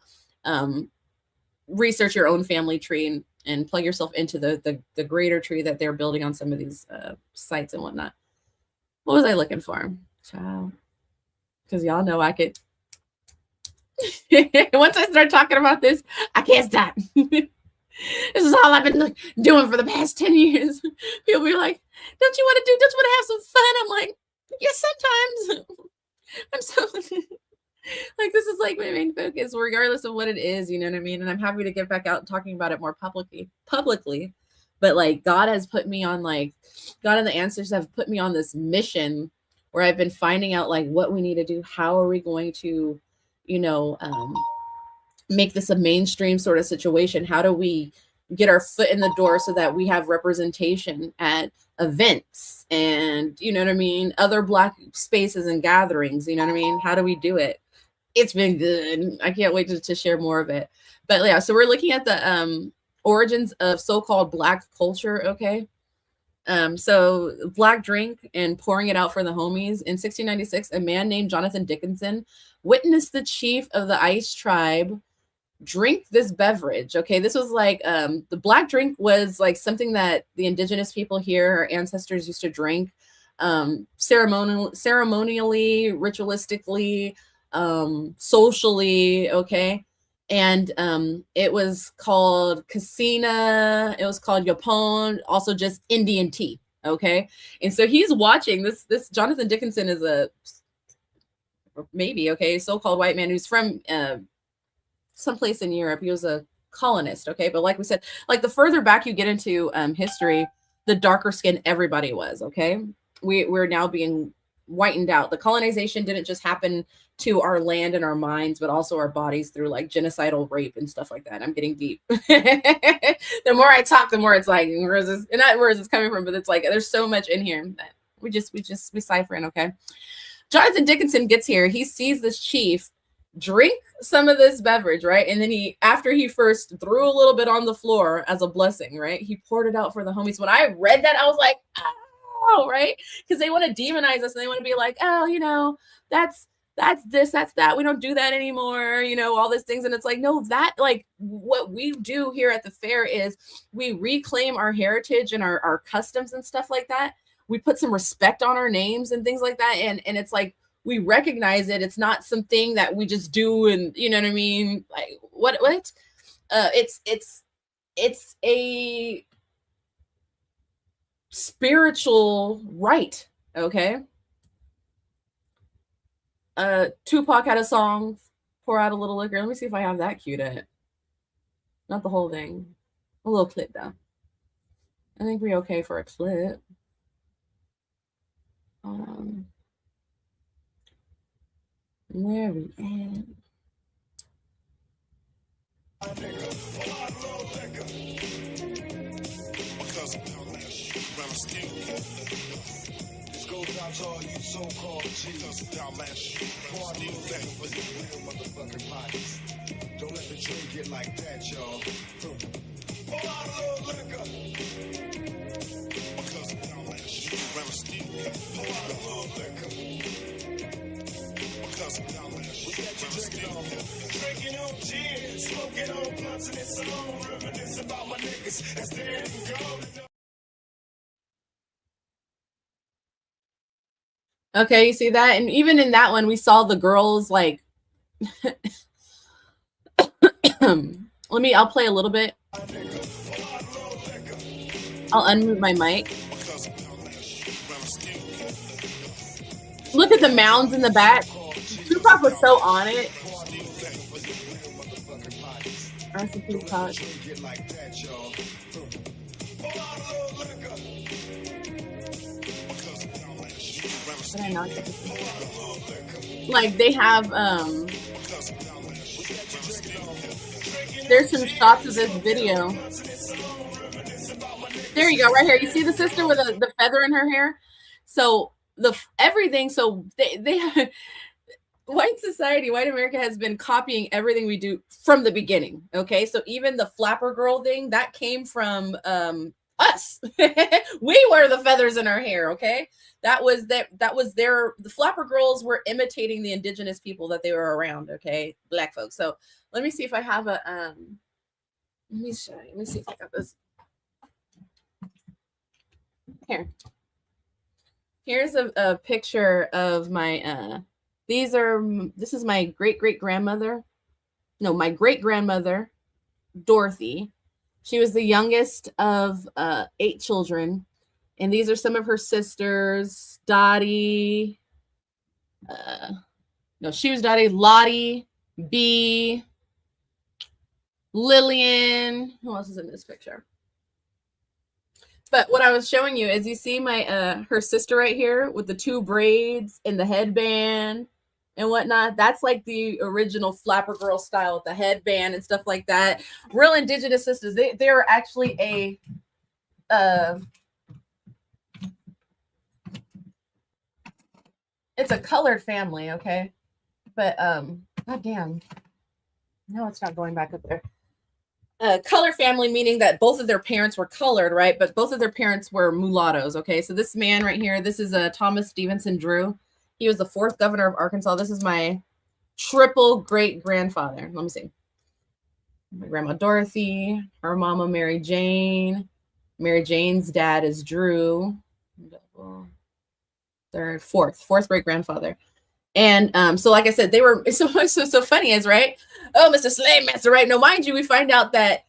research your own family tree and plug yourself into the greater tree that they're building on some of these sites and whatnot. What was I looking for? Child. Because y'all know I could. Once I start talking about this, I can't stop. This is all I've been doing for the past 10 years. People be like, don't you want to have some fun? I'm like, yes, sometimes. I'm so like, this is like my main focus, regardless of what it is, you know what I mean? And I'm happy to get back out and talking about it more publicly. But like, God has put me on, like, God and the ancestors have put me on this mission where I've been finding out like what we need to do. How are we going to, make this a mainstream sort of situation? How do we get our foot in the door so that we have representation at events and, you know what I mean, other Black spaces and gatherings, you know what I mean? How do we do it? It's been good. I can't wait to share more of it. But yeah, so we're looking at the origins of so-called Black culture, okay? So Black drink and pouring it out for the homies. In 1696, a man named Jonathan Dickinson witnessed the chief of the Ice tribe drink this beverage. Okay, this was like the Black drink was like something that the indigenous people here, our ancestors, used to drink ceremonially, ritualistically, socially. Okay, and it was called Casina, it was called Yapon, also just Indian tea. Okay, and so he's watching this Jonathan Dickinson is a so-called white man who's from someplace in Europe. He was a colonist. Okay, but like we said, like the further back you get into history, the darker skinned everybody was. Okay, we're now being whitened out. The colonization didn't just happen to our land and our minds, but also our bodies through like genocidal rape and stuff like that. I'm getting deep. The more I talk, the more it's like, where is this? And not where is this coming from, but it's like there's so much in here that we ciphering. Okay, Jonathan Dickinson gets here. He sees this chief drink some of this beverage, right? And then after he first threw a little bit on the floor as a blessing, right? He poured it out for the homies. When I read that, I was like, oh, right? Because they want to demonize us and they want to be like, oh, that's this, that's that. We don't do that anymore, all these things. And it's like, no, that like what we do here at the fair is we reclaim our heritage and our customs and stuff like that. We put some respect on our names and things like that. And it's like, we recognize it. It's not something that we just do. And you know what I mean? Like what? It's a spiritual right. Okay. Tupac had a song, Pour Out a Little Liquor. Let me see if I have that queued up. Not the whole thing. A little clip though. I think we're okay for a clip. Where we at? This goes out to all you so-called G's. Pour out a little liquor for you real motherfucking pockets. Don't let the drink get like that, y'all. Pour out a little liquor. Pour out a little liquor. Drinking on gin, smoking on blunts, and it's on. Reminisce about my niggas that's dead and gone. Okay, you see that? And even in that one, we saw the girls like. I'll play a little bit. I'll unmute my mic. Look at the mounds in the back. Tupac was so on it. Rest in peace, Tupac. Did I not get this? Like they have there's some shots of this video. There you go, right here. You see the sister with the feather in her hair? So everything. So they white society, white America has been copying everything we do from the beginning. Okay, so even the flapper girl thing that came from us. We wear the feathers in our hair. Okay, that was their. The flapper girls were imitating the indigenous people that they were around. Okay, black folks. So let me see if I have a let me see if I got this here. Here's a picture of my this is my great-great-grandmother. No, my great-grandmother, Dorothy. She was the youngest of 8 children. And these are some of her sisters. Dottie. No, she was Dottie. Lottie. B. Lillian. Who else is in this picture? But what I was showing you is you see my her sister right here with the 2 braids and the headband and whatnot. That's like the original flapper girl style with the headband and stuff like that. Real indigenous sisters. They are actually a it's a colored family, okay? But goddamn. No, it's not going back up there. Color family, meaning that both of their parents were colored, right? But both of their parents were mulattoes, okay? So this man right here, this is Thomas Stevenson Drew. He was the 4th governor of Arkansas. This is my triple great-grandfather. Let me see. My grandma Dorothy, her mama Mary Jane. Mary Jane's dad is Drew. Third, fourth great-grandfather. And so like I said, they were so funny is right. Oh, Mr. Slave Master, right? No, mind you, we find out that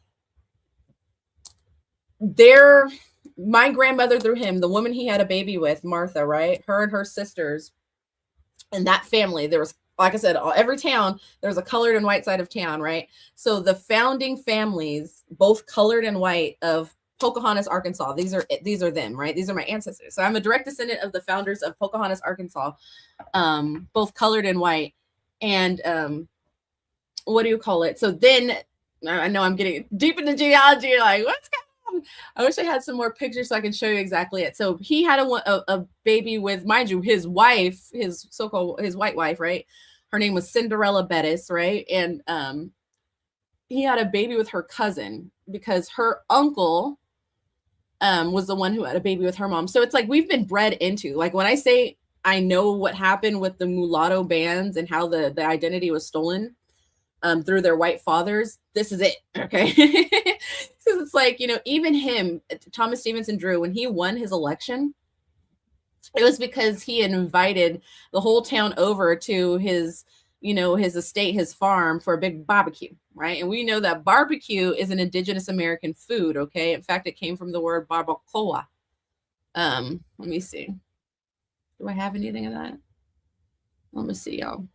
my grandmother through him, the woman he had a baby with, Martha, right? Her and her sisters and that family, there was, like I said, every town, there's a colored and white side of town, right? So the founding families, both colored and white of Pocahontas, Arkansas. These are them, right? These are my ancestors. So I'm a direct descendant of the founders of Pocahontas, Arkansas, both colored and white. And what do you call it? So then I know I'm getting deep into genealogy. You're like, what's going on? I wish I had some more pictures so I can show you exactly it. So he had a baby with, mind you, his wife, his white wife, right? Her name was Cinderella Bettis, right? And he had a baby with her cousin because her uncle was the one who had a baby with her mom. So it's like we've been bred into, like when I say I know what happened with the mulatto bands and how the identity was stolen through their white fathers, this is it, okay? Because it's like, even him, Thomas Stevenson Drew, when he won his election, it was because he had invited the whole town over to his estate, his farm, for a big barbecue, right? And we know that barbecue is an indigenous American food, okay? In fact, it came from the word barbacoa. Let me see. Do I have anything of that? Let me see, y'all.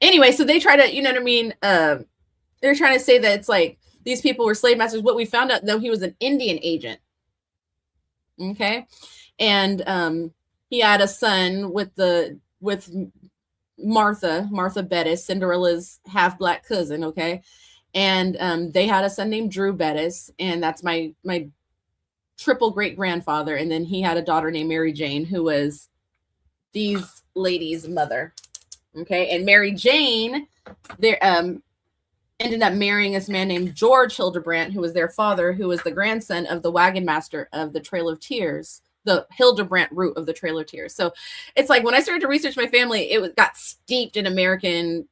Anyway, so they try to, they're trying to say that it's like these people were slave masters. What we found out, though, he was an Indian agent. Okay. And he had a son with Martha Bettis, Cinderella's half black cousin. Okay. And they had a son named Drew Bettis, and that's my triple great grandfather, and then he had a daughter named Mary Jane, who was these ladies' mother. Okay, and Mary Jane, there ended up marrying this man named George Hildebrandt, who was their father, who was the grandson of the wagon master of the Trail of Tears, the Hildebrandt route of the Trail of Tears. So it's like when I started to research my family, it got steeped in American,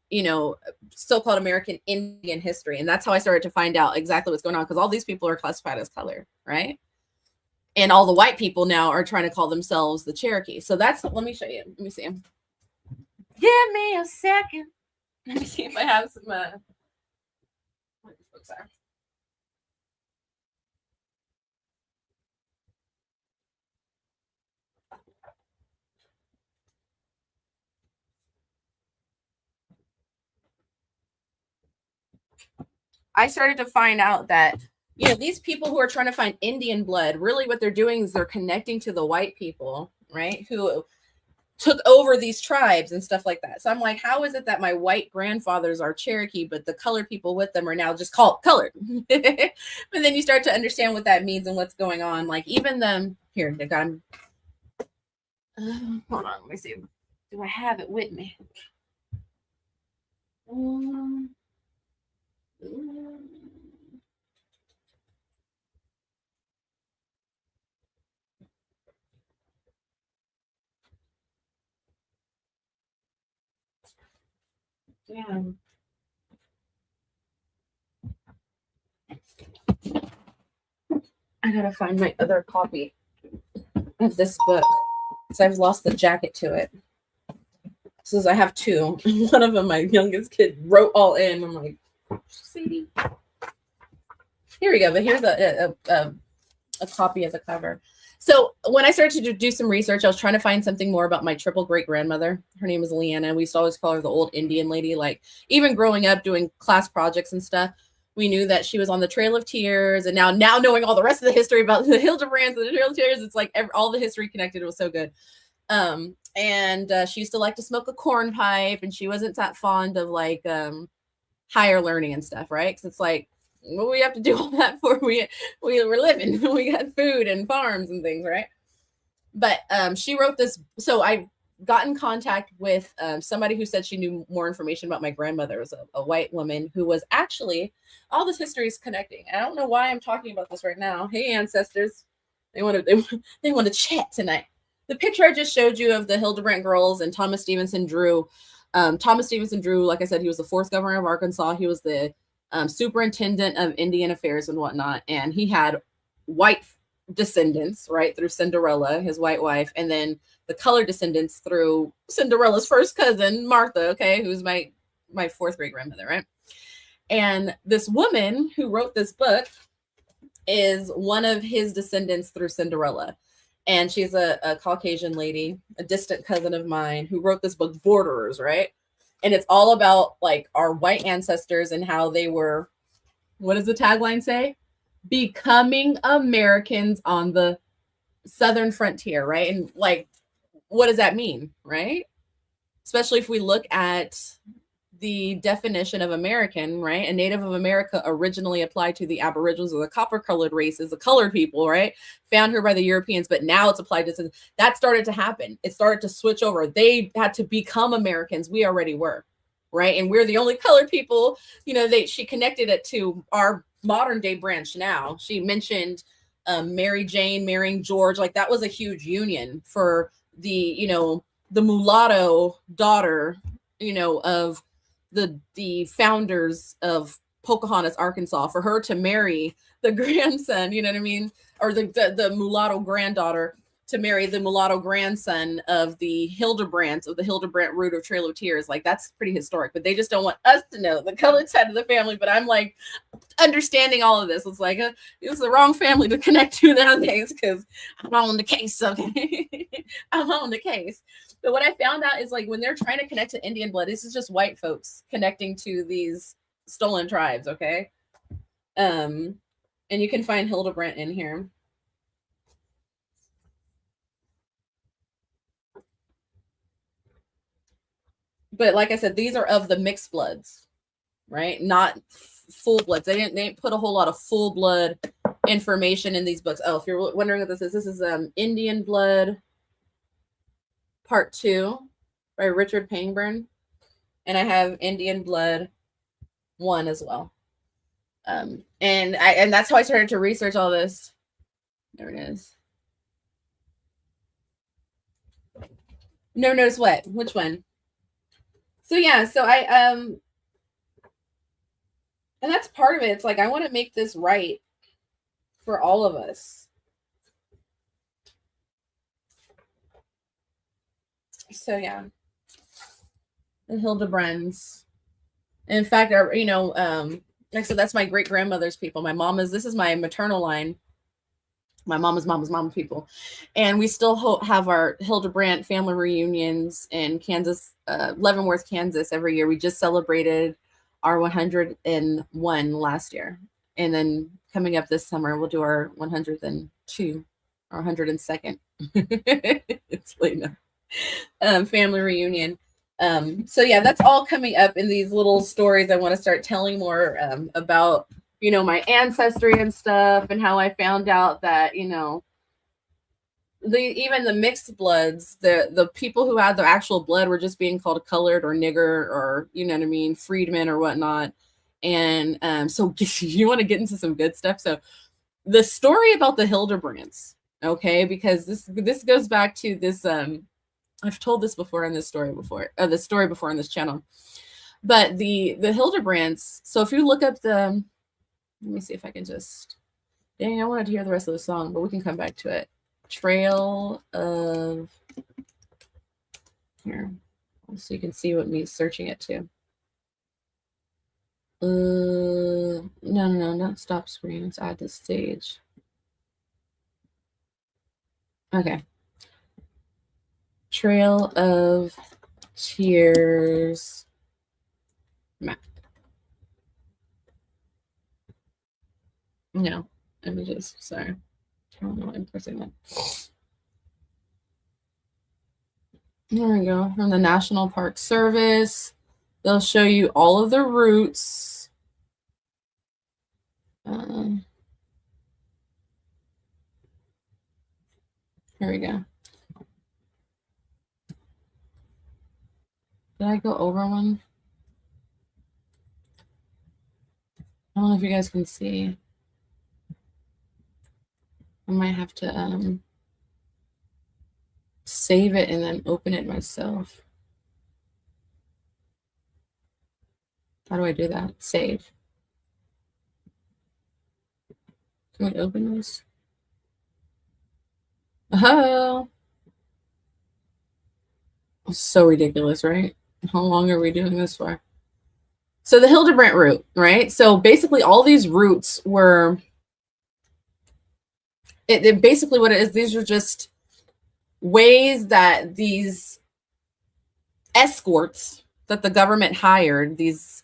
so-called American Indian history. And that's how I started to find out exactly what's going on, because all these people are classified as color, right? And all the white people now are trying to call themselves the Cherokee. So that's, let me show you. Let me see. Give me a second. Let me see if I have some, what these books are. I started to find out that, these people who are trying to find Indian blood, really what they're doing is they're connecting to the white people, right? Who took over these tribes and stuff like that. So I'm like, how is it that my white grandfathers are Cherokee, but the colored people with them are now just called colored? But then you start to understand what that means and what's going on. Like even them here, they got hold on, let me see. Do I have it with me? Yeah. I gotta find my other copy of this book because I've lost the jacket to it. Says I have two. One of them, my youngest kid wrote all in. I'm like, Sadie. Here we go. But here's a copy of the cover. So when I started to do some research, I was trying to find something more about my triple great grandmother. Her name is Leanna. We used to always call her the old Indian lady. Like even growing up doing class projects and stuff, we knew that she was on the Trail of Tears. And now knowing all the rest of the history about the Hildebrands and the Trail of Tears, it's like all the history connected. It was so good. And she used to like to smoke a corn pipe, and she wasn't that fond of like higher learning and stuff, right? Because it's like, what do we have to do all that for? We were living, we got food and farms and things, right? But she wrote this. So I got in contact with somebody who said she knew more information about my grandmother. It was a white woman who was actually, all this history is connecting. I don't know why I'm talking about this right now. Hey, ancestors, they want to chat tonight. The picture I just showed you of the Hildebrandt girls and Thomas Stevenson Drew. Thomas Stevenson Drew, like I said, he was the 4th governor of Arkansas. He was the superintendent of Indian affairs and whatnot. And he had white descendants, right, through Cinderella, his white wife, and then the colored descendants through Cinderella's first cousin, Martha, okay, who's my 4th great grandmother, right? And this woman who wrote this book is one of his descendants through Cinderella. And she's a Caucasian lady, a distant cousin of mine, who wrote this book, Borderers, right? And it's all about like our white ancestors and how they were, what does the tagline say? Becoming Americans on the southern frontier, right? And like, what does that mean, right? Especially if we look at the definition of American, right? A Native of America originally applied to the Aboriginals or the copper-colored races, the colored people, right? Found here by the Europeans, but now it's applied to, that started to happen. It started to switch over. They had to become Americans. We already were, right? And we're the only colored people, she connected it to our modern day branch now. She mentioned Mary Jane marrying George. Like that was a huge union for the, the mulatto daughter, of the founders of Pocahontas, Arkansas, for her to marry the grandson, you know what I mean? Or the mulatto granddaughter to marry the mulatto grandson of the Hildebrandts, of the Hildebrandt root of Trail of Tears. Like that's pretty historic, but they just don't want us to know the colored side of the family. But I'm like understanding all of this. It's like, it was the wrong family to connect to nowadays because I'm on the case. Okay. I'm on the case. But what I found out is like when they're trying to connect to Indian blood, this is just white folks connecting to these stolen tribes. Okay. And you can find Hildebrandt in here. But like I said, these are of the mixed bloods, right? Not full bloods. They didn't put a whole lot of full blood information in these books. Oh, if you're wondering what this is Indian Blood Part 2 by Richard Pangburn. And I have Indian Blood 1 as well. And that's how I started to research all this. There it is. Never noticed what? Which one? So yeah, so I and that's part of it. It's like I want to make this right for all of us. So yeah, the Hildebrands. In fact, you know, like I said, that's my great grandmother's people. My mom is. This is my maternal line. My mama's mom people, and we still have our Hildebrandt family reunions in Kansas, Leavenworth, Kansas, every year. We just celebrated our 101 last year, and then coming up this summer, we'll do our 102 or 102nd. It's late enough. Family reunion. So yeah, that's all coming up in these little stories. I want to start telling more about, you know, my ancestry and stuff, and how I found out that, you know, even the mixed bloods, the people who had the actual blood were just being called colored or nigger or, you know what I mean, freedmen or whatnot. And so you want to get into some good stuff. So the story about the Hildebrands, okay, because this goes back to this. I've told this before in this story before, the story before on this channel, but the Hildebrands. So if you look up the, let me see if I can just, dang, I wanted to hear the rest of the song, but we can come back to it. Trail of, here, so you can see what me searching it to. No, not stop screen. Let's add this stage. Okay. Trail of Tears map. No, images. Sorry. I don't know why I'm pressing that. There we go. From the National Park Service. They'll show you all of the routes. Here we go. Did I go over one? I don't know if you guys can see. I might have to save it and then open it myself. How do I do that? Save. Can we open this? Oh, so ridiculous, right? How long are we doing this for? So the Hildebrandt route, right? So basically all these routes were, it basically what it is, these are just ways that these escorts that the government hired, these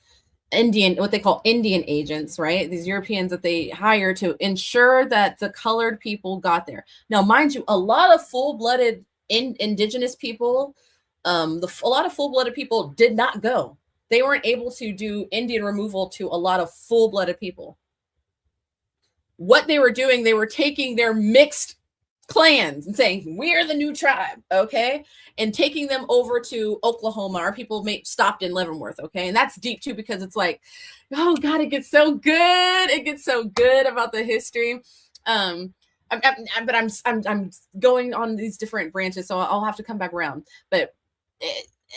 Indian, what they call Indian agents, right? These Europeans that they hire to ensure that the colored people got there. Now, mind you, a lot of full-blooded indigenous people, a lot of full-blooded people did not go. They weren't able to do Indian removal to a lot of full-blooded people. What they were doing, they were taking their mixed clans and saying, we're the new tribe, okay? And taking them over to Oklahoma. Our people stopped in Leavenworth, okay? And that's deep too, because it's like, oh God, it gets so good. It gets so good about the history. But I'm going on these different branches, so I'll have to come back around. But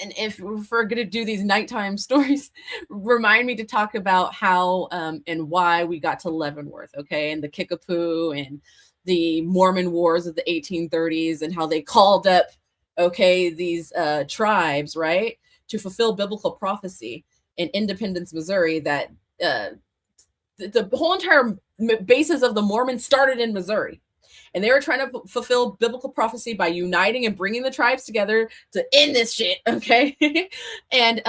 and if we're going to do these nighttime stories, remind me to talk about how and why we got to Leavenworth, okay? And the Kickapoo and the Mormon Wars of the 1830s and how they called up, okay, these tribes, right, to fulfill biblical prophecy in Independence, Missouri, that the whole entire basis of the Mormons started in Missouri. And they were trying to fulfill biblical prophecy by uniting and bringing the tribes together to end this shit, okay? And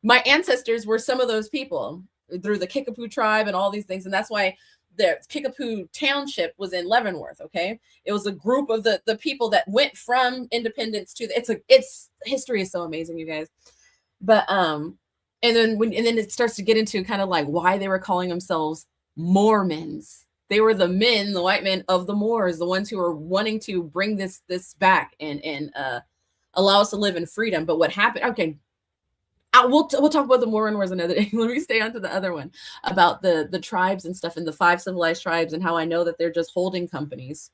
my ancestors were some of those people through the Kickapoo tribe and all these things. And that's why the Kickapoo Township was in Leavenworth, okay? It was a group of the people that went from independence to it's history is so amazing, you guys. But and then it starts to get into kind of like why they were calling themselves Mormons, They were the men, the white men of the Moors, the ones who were wanting to bring this back and allow us to live in freedom. But what happened? Okay, we'll talk about the Moor Wars another day. Let me stay on to the other one about the tribes and stuff, and the 5 civilized tribes, and how I know that they're just holding companies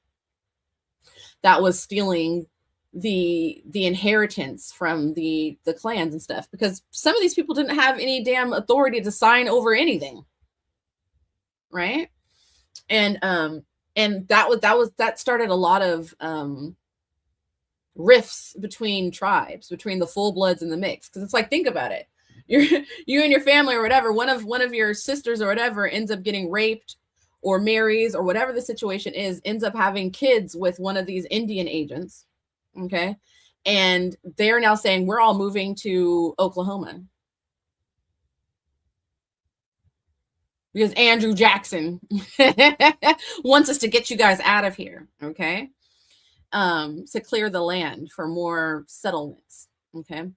that was stealing the inheritance from the clans and stuff, because some of these people didn't have any damn authority to sign over anything, right? And that started a lot of rifts between tribes, between the full bloods and the mix. Because it's like, think about it, you and your family or whatever, one of your sisters or whatever ends up getting raped or marries or whatever the situation is, ends up having kids with one of these Indian agents. Okay. And they're now saying, we're all moving to Oklahoma because Andrew Jackson wants us to get you guys out of here. Okay. To clear the land for more settlements. Okay.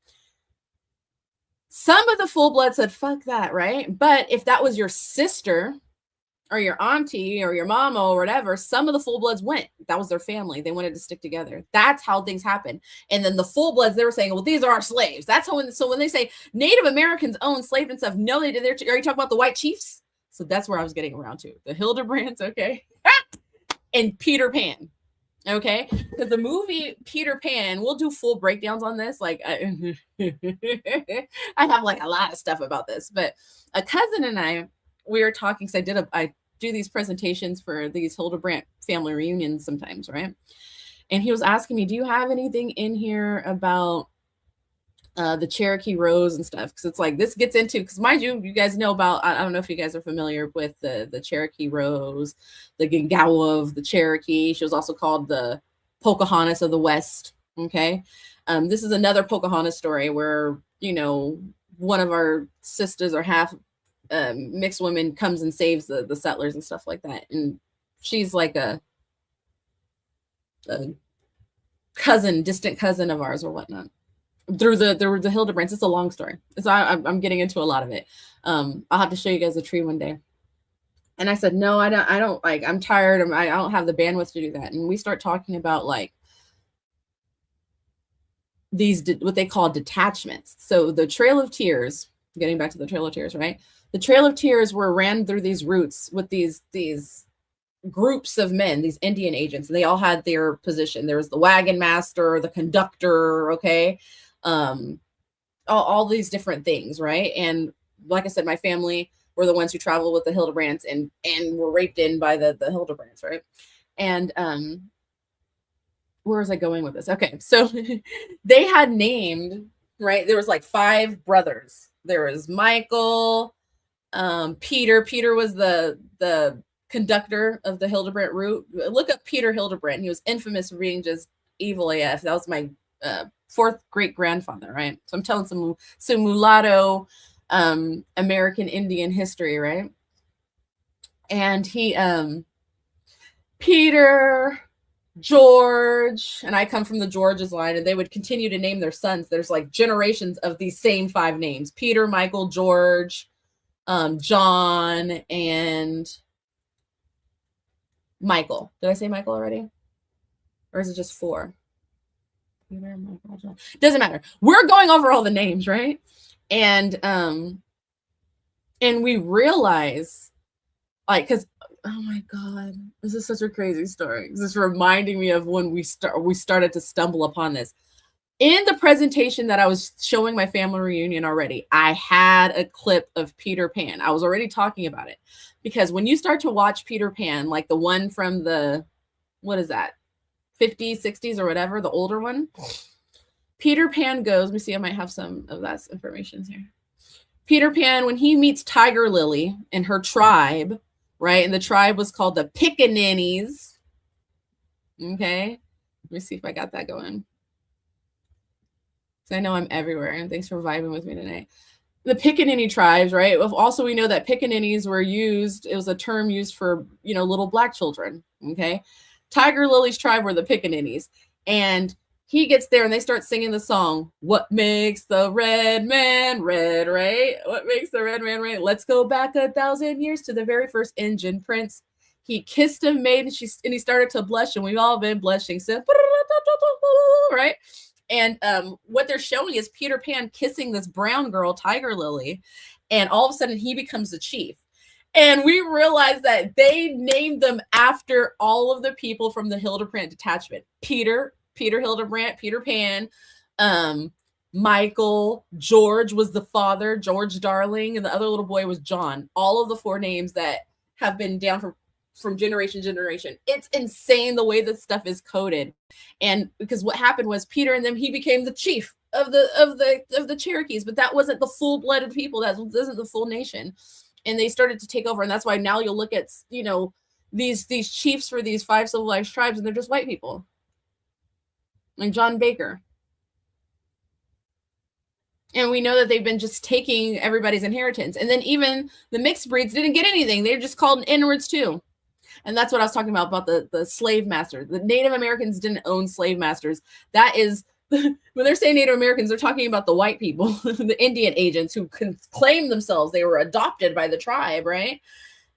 Some of the full blood said, fuck that. Right. But if that was your sister or your auntie or your mama or whatever, some of the full bloods went. That was their family. They wanted to stick together. That's how things happen. And then the full bloods, they were saying, well, these are our slaves. That's how, so when they say Native Americans own slaves and stuff, no, they did. Are you talking about the white chiefs? So that's where I was getting around to. The Hildebrands, okay? And Peter Pan, okay? Because the movie Peter Pan, we'll do full breakdowns on this. Like, I have like a lot of stuff about this. But a cousin and I, we were talking, because I do these presentations for these Hildebrandt family reunions sometimes, right? And he was asking me, do you have anything in here about the Cherokee Rose and stuff? Because it's like, this gets into, because mind you, you guys know about, I don't know if you guys are familiar with the Cherokee Rose, the Gingawa of the Cherokee. She was also called the Pocahontas of the West. Okay. This is another Pocahontas story where, you know, one of our sisters or half mixed women comes and saves the settlers and stuff like that. And she's like a cousin, distant cousin of ours or whatnot. Through the Hildebrands. It's a long story. I'm getting into a lot of it. I'll have to show you guys a tree one day. And I said, no, I don't like, I'm tired. I don't have the bandwidth to do that. And we start talking about like these, what they call detachments. So the Trail of Tears, getting back to the Trail of Tears, right? The Trail of Tears ran through these routes with these groups of men, these Indian agents, and they all had their position. There was the wagon master, the conductor, okay? All these different things, right? And like I said, my family were the ones who traveled with the Hildebrands and were raped in by the Hildebrands, right? And where was I going with this? Okay, so they had named, right? There was like 5 brothers. There was Michael, Peter. Peter was the conductor of the Hildebrandt route. Look up Peter Hildebrandt. He was infamous for being just evil AF. That was my 4th great grandfather, right? So I'm telling some mulatto American Indian history, right? And he Peter, George, and I come from the George's line, and they would continue to name their sons. There's like generations of these same 5 names: Peter, Michael, George, John, and Michael. Did I say Michael already? Or is it just 4? Peter, Michael, John. Doesn't matter. We're going over all the names, right? And we realize, like, because oh my God, this is such a crazy story. This is reminding me of when we started to stumble upon this. In the presentation that I was showing my family reunion already, I had a clip of Peter Pan. I was already talking about it. Because when you start to watch Peter Pan, like the one from the, what is that, 50s, 60s or whatever, the older one, Peter Pan goes, let me see, I might have some of that information here. Peter Pan, when he meets Tiger Lily and her tribe, right? And the tribe was called the Pickaninnies. Okay. Let me see if I got that going. So I know I'm everywhere, and thanks for vibing with me tonight. The Pickaninny tribes, right? Also, we know that Pickaninnies were used, it was a term used for, you know, little black children, okay? Tiger Lily's tribe were the Pickaninnies. And he gets there and they start singing the song, what makes the red man red, right? What makes the red man red? Let's go back 1,000 years to the very first Injun prince. he kissed a maid, and he started to blush, and we've all been blushing since, right? And what they're showing is Peter Pan kissing this brown girl, Tiger Lily, and all of a sudden he becomes the chief. And we realized that they named them after all of the people from the Hildebrandt detachment. Peter Hildebrandt, Peter Pan, Michael, George was the father, George Darling, and the other little boy was John. All of the 4 names that have been down from generation to generation. It's insane the way this stuff is coded. And because what happened was Peter and them, he became the chief of the Cherokees, but that wasn't the full-blooded people. That wasn't the full nation. And they started to take over. And that's why now you'll look at, you know, these chiefs for these 5 civilized tribes, and they're just white people. Like John Baker. And we know that they've been just taking everybody's inheritance. And then even the mixed breeds didn't get anything. They're just called inwards too. And that's what I was talking about the slave master. The Native Americans didn't own slave masters. That is, when they're saying Native Americans, they're talking about the white people, the Indian agents who can claim themselves they were adopted by the tribe, right?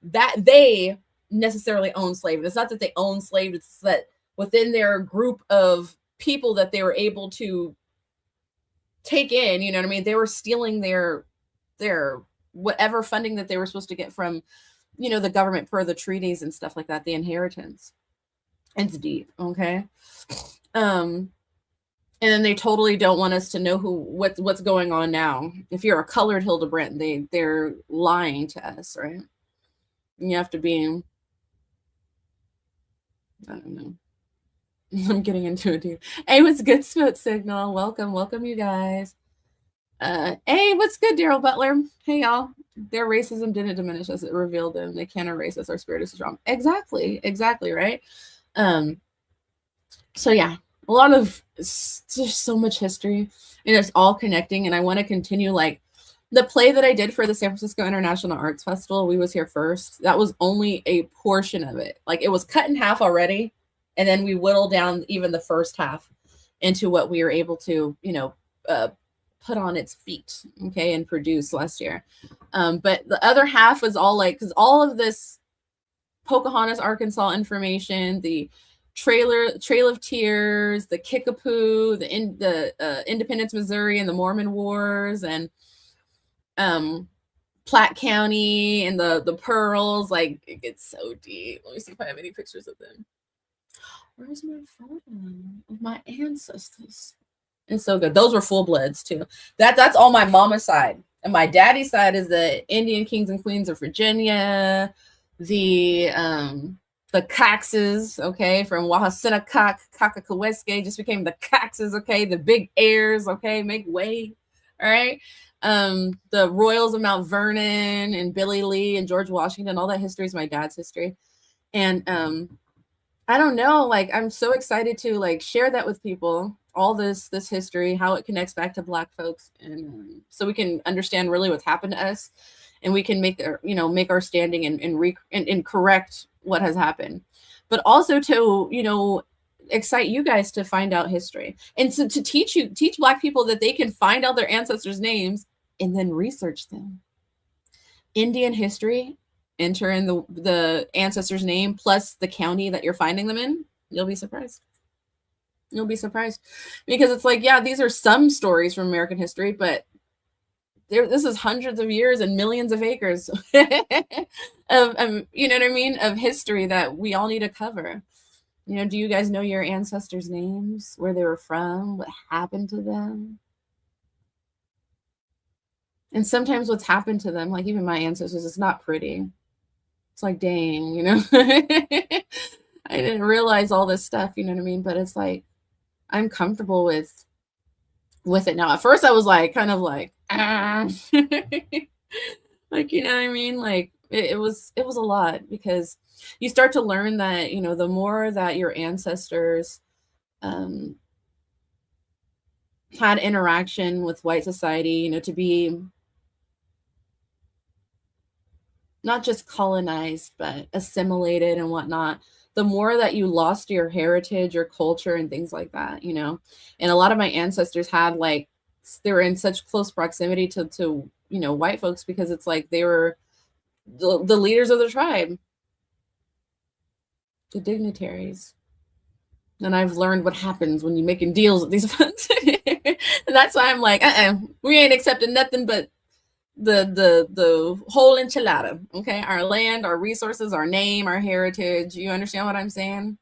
That they necessarily own slaves. It's not that they own slaves, it's that within their group of people that they were able to take in, you know what I mean? They were stealing their whatever funding that they were supposed to get from, you know, the government per the treaties and stuff like that, the inheritance. It's deep, okay? And then they totally don't want us to know what's going on now. If you're a colored Hildebrandt, they're lying to us, right? You have to be, I don't know. I'm getting into it too. Hey, what's good, Smoke Signal? Welcome, you guys. Hey, what's good, Daryl Butler? Hey, y'all. Their racism didn't diminish us; it revealed them. They can't erase us. Our spirit is strong. Exactly, right? So yeah, a lot of just so much history, and it's all connecting. And I want to continue, like the play that I did for the San Francisco International Arts Festival. We was here first. That was only a portion of it. Like it was cut in half already. And then we whittle down even the first half into what we were able to, you know, put on its feet, okay, and produce last year. But the other half was all like, because all of this Pocahontas, Arkansas information, the Trail of Tears, the Kickapoo, the Independence, Missouri, and the Mormon Wars, and Platte County, and the Pearls, like it gets so deep. Let me see if I have any pictures of them. Where's my photo of my ancestors? It's so good. Those were full bloods too. That's all my mama's side. And my daddy's side is the Indian kings and queens of Virginia, the Coxes, okay, from Wahasinakak, Kakakoweske, just became the Coxes, okay, the big heirs, okay, make way, all right. The Royals of Mount Vernon and Billy Lee and George Washington, all that history is my dad's history. And I don't know, like I'm so excited to like share that with people, all this history, how it connects back to Black folks, and so we can understand really what's happened to us, and we can make our standing and correct what has happened, but also to, you know, excite you guys to find out history, and to teach Black people that they can find out their ancestors' names and then research them. Indian history. Enter in the ancestor's name plus the county that you're finding them in. You'll be surprised. Because it's like, yeah, these are some stories from American history, but this is hundreds of years and millions of acres of you know what I mean, of history that we all need to cover. You know, do you guys know your ancestors' names, where they were from, what happened to them? And sometimes what's happened to them, like even my ancestors, it's not pretty. It's like, dang, you know, I didn't realize all this stuff, you know what I mean? But it's like, I'm comfortable with it now. At first I was like, kind of like, like, you know what I mean? Like it was a lot, because you start to learn that, you know, the more that your ancestors had interaction with white society, you know, to be not just colonized, but assimilated and whatnot, the more that you lost your heritage, your culture, and things like that, you know. And a lot of my ancestors had, like, they were in such close proximity to you know, white folks, because it's like they were the leaders of the tribe. the dignitaries. And I've learned what happens when you're making deals with these folks. And that's why I'm like, we ain't accepting nothing but the whole enchilada. Okay, our land, our resources, our name, our heritage. You understand what I'm saying?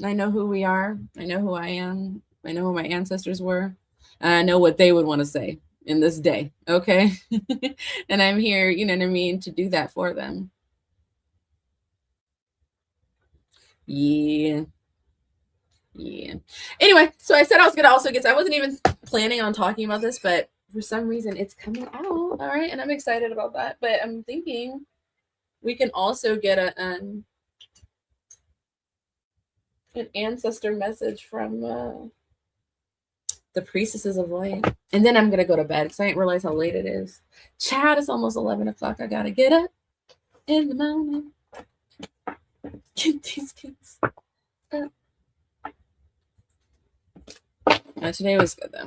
I know who we are. I know who I am. I know who my ancestors were. And I know what they would want to say in this day. Okay. And I'm here, you know what I mean, to do that for them. Yeah. Anyway, so I said I was gonna also get, I wasn't even planning on talking about this, but for some reason it's coming out. All right, and I'm excited about that. But I'm thinking we can also get an ancestor message from the priestesses of light. And then I'm gonna go to bed because I didn't realize how late it is. Chad, it's almost 11 o'clock. I gotta get up in the morning. Get these kids up. Today was good though.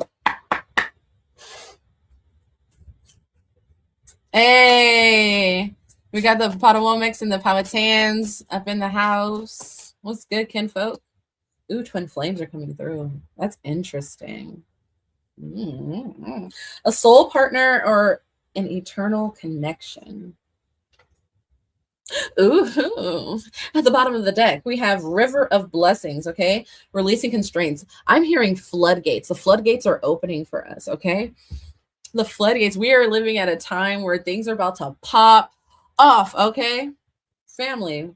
Hey, we got the Potawatomis and the Powhatans up in the house. What's good, kinfolk? Ooh, twin flames are coming through. That's interesting. Mm-hmm. A soul partner or an eternal connection. Ooh, at the bottom of the deck, we have River of Blessings, okay? Releasing constraints. I'm hearing floodgates. The floodgates are opening for us, okay? The floodgates. We are living at a time where things are about to pop off, okay? Family.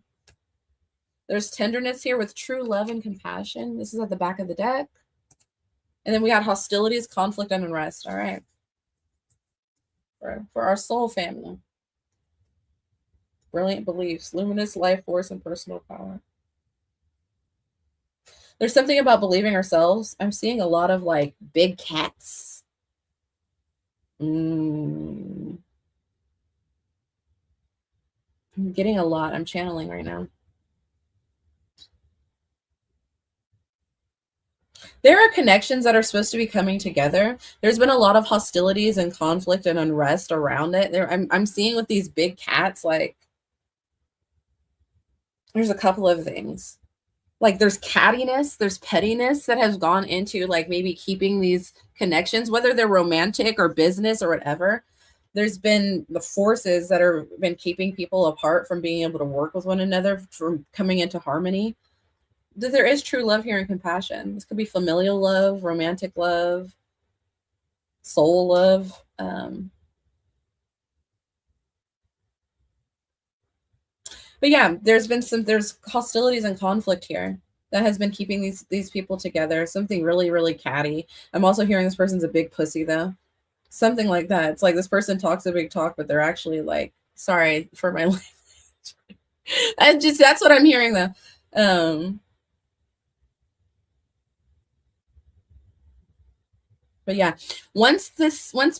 There's tenderness here with true love and compassion. This is at the back of the deck. And then we got hostilities, conflict, and unrest, all right? For our soul family. Brilliant beliefs, luminous life force, and personal power. There's something about believing ourselves. I'm seeing a lot of like big cats. I'm getting a lot. I'm channeling right now. There are connections that are supposed to be coming together. There's been a lot of hostilities and conflict and unrest around it. I'm seeing with these big cats, like, there's a couple of things. Like there's cattiness, there's pettiness that has gone into like maybe keeping these connections, whether they're romantic or business or whatever. There's been the forces that are been keeping people apart from being able to work with one another, from coming into harmony. There is true love here and compassion. This could be familial love, romantic love, soul love. But yeah, there's hostilities and conflict here that has been keeping these people together. Something really, really catty. I'm also hearing this person's a big pussy though. Something like that. It's like this person talks a big talk, but they're actually like, sorry for my language. That's what I'm hearing though. But yeah, once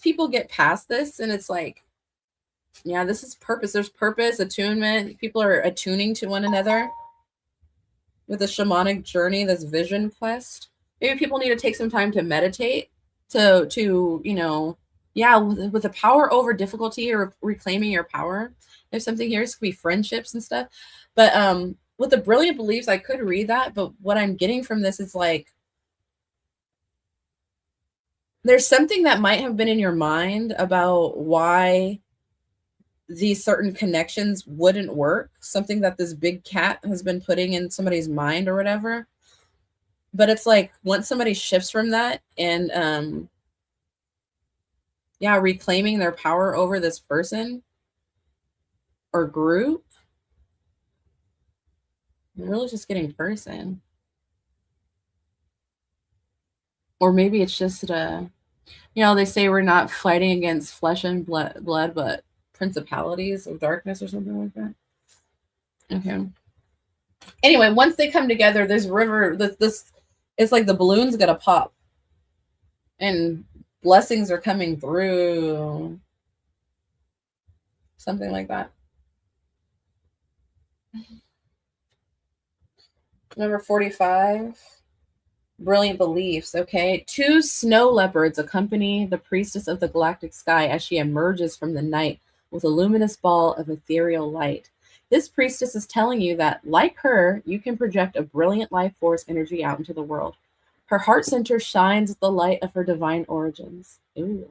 people get past this and it's like, yeah, this is purpose. There's purpose, attunement. People are attuning to one another with a shamanic journey, this vision quest. Maybe people need to take some time to meditate, to you know, yeah, with the power over difficulty or reclaiming your power. There's something here. This could be friendships and stuff. But with the brilliant beliefs, I could read that. But what I'm getting from this is like, there's something that might have been in your mind about why these certain connections wouldn't work, something that this big cat has been putting in somebody's mind or whatever. But it's like once somebody shifts from that and yeah, reclaiming their power over this person or group, I'm really just getting person. Or maybe it's just you know, they say we're not fighting against flesh and blood, but principalities of darkness or something like that. Okay. Anyway, once they come together, this river, this it's like the balloon's gonna pop and blessings are coming through. Something like that. Number 45. Brilliant beliefs. Okay. 2 snow leopards accompany the priestess of the galactic sky as she emerges from the night with a luminous ball of ethereal light. This priestess is telling you that, like her, you can project a brilliant life force energy out into the world. Her heart center shines with the light of her divine origins. Ooh.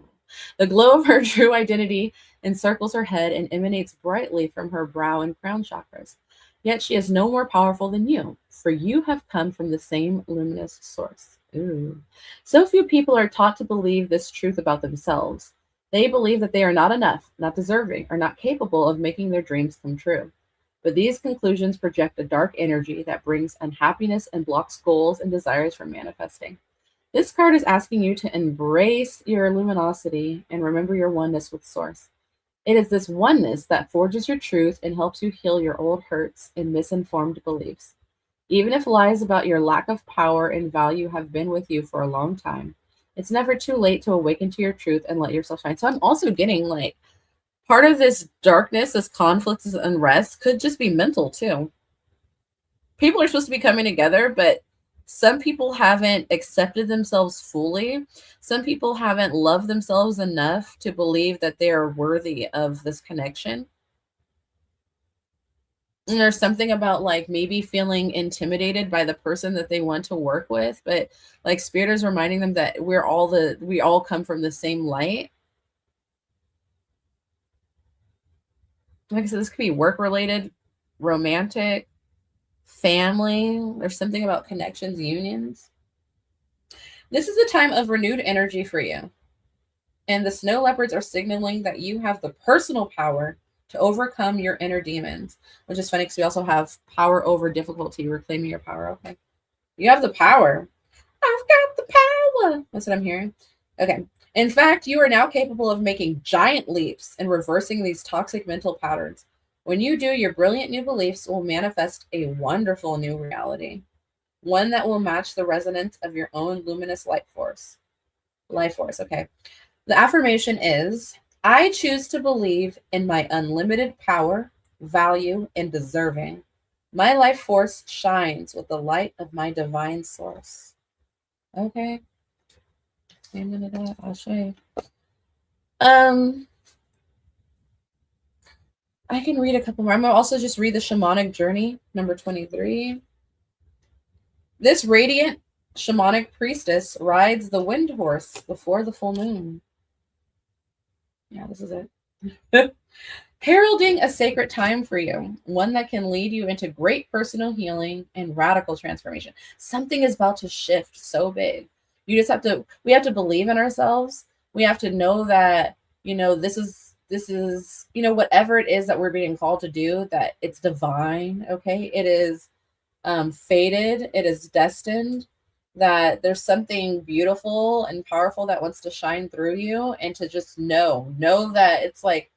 The glow of her true identity encircles her head and emanates brightly from her brow and crown chakras. Yet she is no more powerful than you, for you have come from the same luminous source. Ooh. So few people are taught to believe this truth about themselves. They believe that they are not enough, not deserving, or not capable of making their dreams come true. But these conclusions project a dark energy that brings unhappiness and blocks goals and desires from manifesting. This card is asking you to embrace your luminosity and remember your oneness with Source. It is this oneness that forges your truth and helps you heal your old hurts and misinformed beliefs. Even if lies about your lack of power and value have been with you for a long time, it's never too late to awaken to your truth and let yourself shine. So I'm also getting like part of this darkness, this conflict, this unrest could just be mental too. People are supposed to be coming together, but some people haven't accepted themselves fully. Some people haven't loved themselves enough to believe that they are worthy of this connection. And there's something about like maybe feeling intimidated by the person that they want to work with, but like Spirit is reminding them that we all come from the same light. Like I said, this could be work related, romantic, family. There's something about connections, unions. This is a time of renewed energy for you. And the snow leopards are signaling that you have the personal power to overcome your inner demons, which is funny because we also have power over difficulty, reclaiming your power. Okay. You have the power. I've got the power. That's what I'm hearing. Okay. In fact, you are now capable of making giant leaps and reversing these toxic mental patterns. When you do, your brilliant new beliefs will manifest a wonderful new reality, one that will match the resonance of your own luminous light force. Life force, okay. The affirmation is, I choose to believe in my unlimited power, value, and deserving. My life force shines with the light of my divine source. Okay. Amen to that. I'll show you. I can read a couple more. I'm going to also just read the Shamanic Journey, number 23. This radiant shamanic priestess rides the wind horse before the full moon. Yeah, this is it. Heralding a sacred time for you, one that can lead you into great personal healing and radical transformation. Something is about to shift so big. We have to believe in ourselves. We have to know that, this is, whatever it is that we're being called to do, that it's divine. Okay. It is fated. It is destined, that there's something beautiful and powerful that wants to shine through you, and to just know that it's like,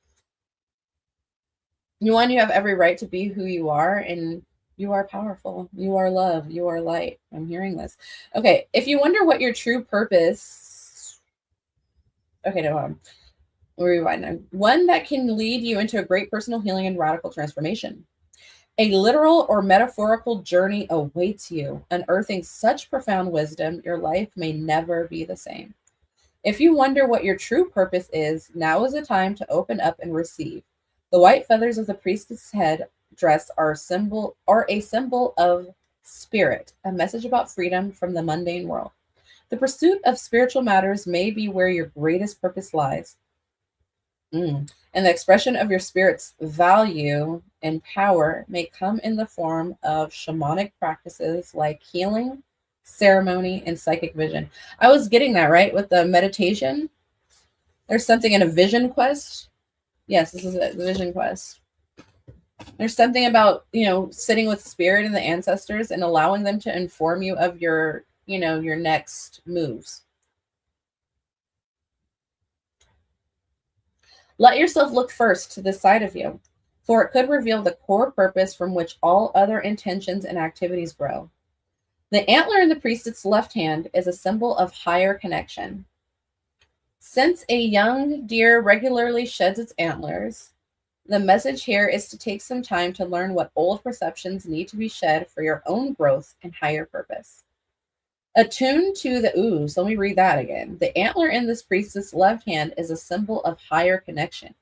you have every right to be who you are, and you are powerful. You are love. You are light. I'm hearing this. Okay. If you wonder what your true purpose, okay, no, we'll rewind now. One that can lead you into a great personal healing and radical transformation. A literal or metaphorical journey awaits you, unearthing such profound wisdom, your life may never be the same. If you wonder what your true purpose is, now is the time to open up and receive. The white feathers of the priestess head dress are a symbol of spirit, a message about freedom from the mundane world. The pursuit of spiritual matters may be where your greatest purpose lies. And the expression of your spirit's value and power may come in the form of shamanic practices like healing, ceremony, and psychic vision. I was getting that right with the meditation. There's something in a vision quest. Yes, this is it, the vision quest. There's something about, sitting with spirit and the ancestors and allowing them to inform you of your, your next moves. Let yourself look first to this side of you, for it could reveal the core purpose from which all other intentions and activities grow. The antler in the priestess left hand is a symbol of higher connection. Since a young deer regularly sheds its antlers, the message here is to take some time to learn what old perceptions need to be shed for your own growth and higher purpose. Attuned to so let me read that again. The antler in this priestess left hand is a symbol of higher connection.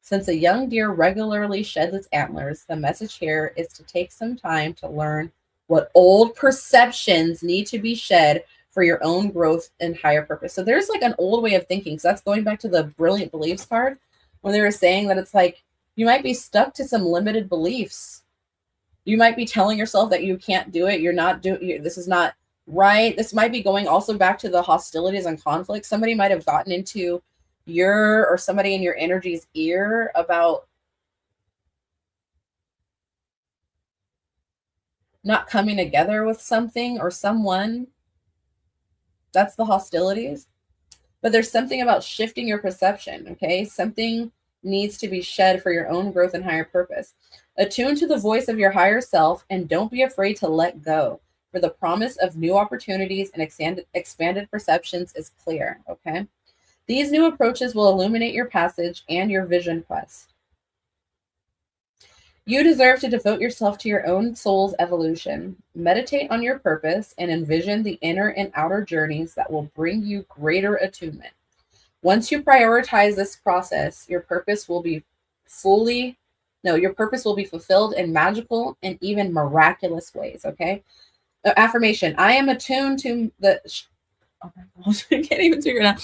Since a young deer regularly sheds its antlers, the message here is to take some time to learn what old perceptions need to be shed for your own growth and higher purpose. So there's like an old way of thinking. So that's going back to the brilliant beliefs card when they were saying that it's like you might be stuck to some limited beliefs. You might be telling yourself that you can't do it. You're not doing, this is not right. This might be going also back to the hostilities and conflicts. Somebody might have gotten into your or somebody in your energy's ear about not coming together with something or someone. That's the hostilities. But there's something about shifting your perception, okay? Something needs to be shed for your own growth and higher purpose. Attune to the voice of your higher self and don't be afraid to let go, for the promise of new opportunities and expanded perceptions is clear, okay? These new approaches will illuminate your passage and your vision quest. You deserve to devote yourself to your own soul's evolution. Meditate on your purpose and envision the inner and outer journeys that will bring you greater attunement. Once you prioritize this process, your purpose will be fulfilled in magical and even miraculous ways, okay? Affirmation, I am attuned to the... Oh my gosh, I can't even figure it out.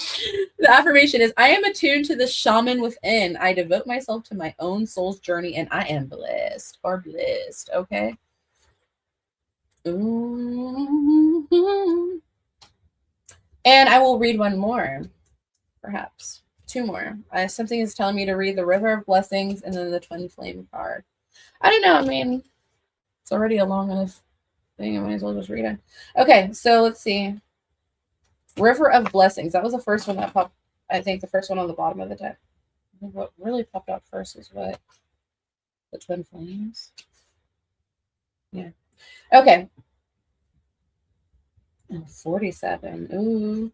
The affirmation is, I am attuned to the shaman within. I devote myself to my own soul's journey and I am blessed or blessed, okay? Mm-hmm. And I will read one more, perhaps. Two more. Something is telling me to read the River of Blessings and then the Twin Flame card. I don't know. I mean, it's already a long enough thing. I might as well just read it. Okay, so let's see. River of Blessings. That was the first one that popped. I think the first one on the bottom of the deck. I think what really popped out first was what? The Twin Flames. Yeah. Okay. 47. Ooh.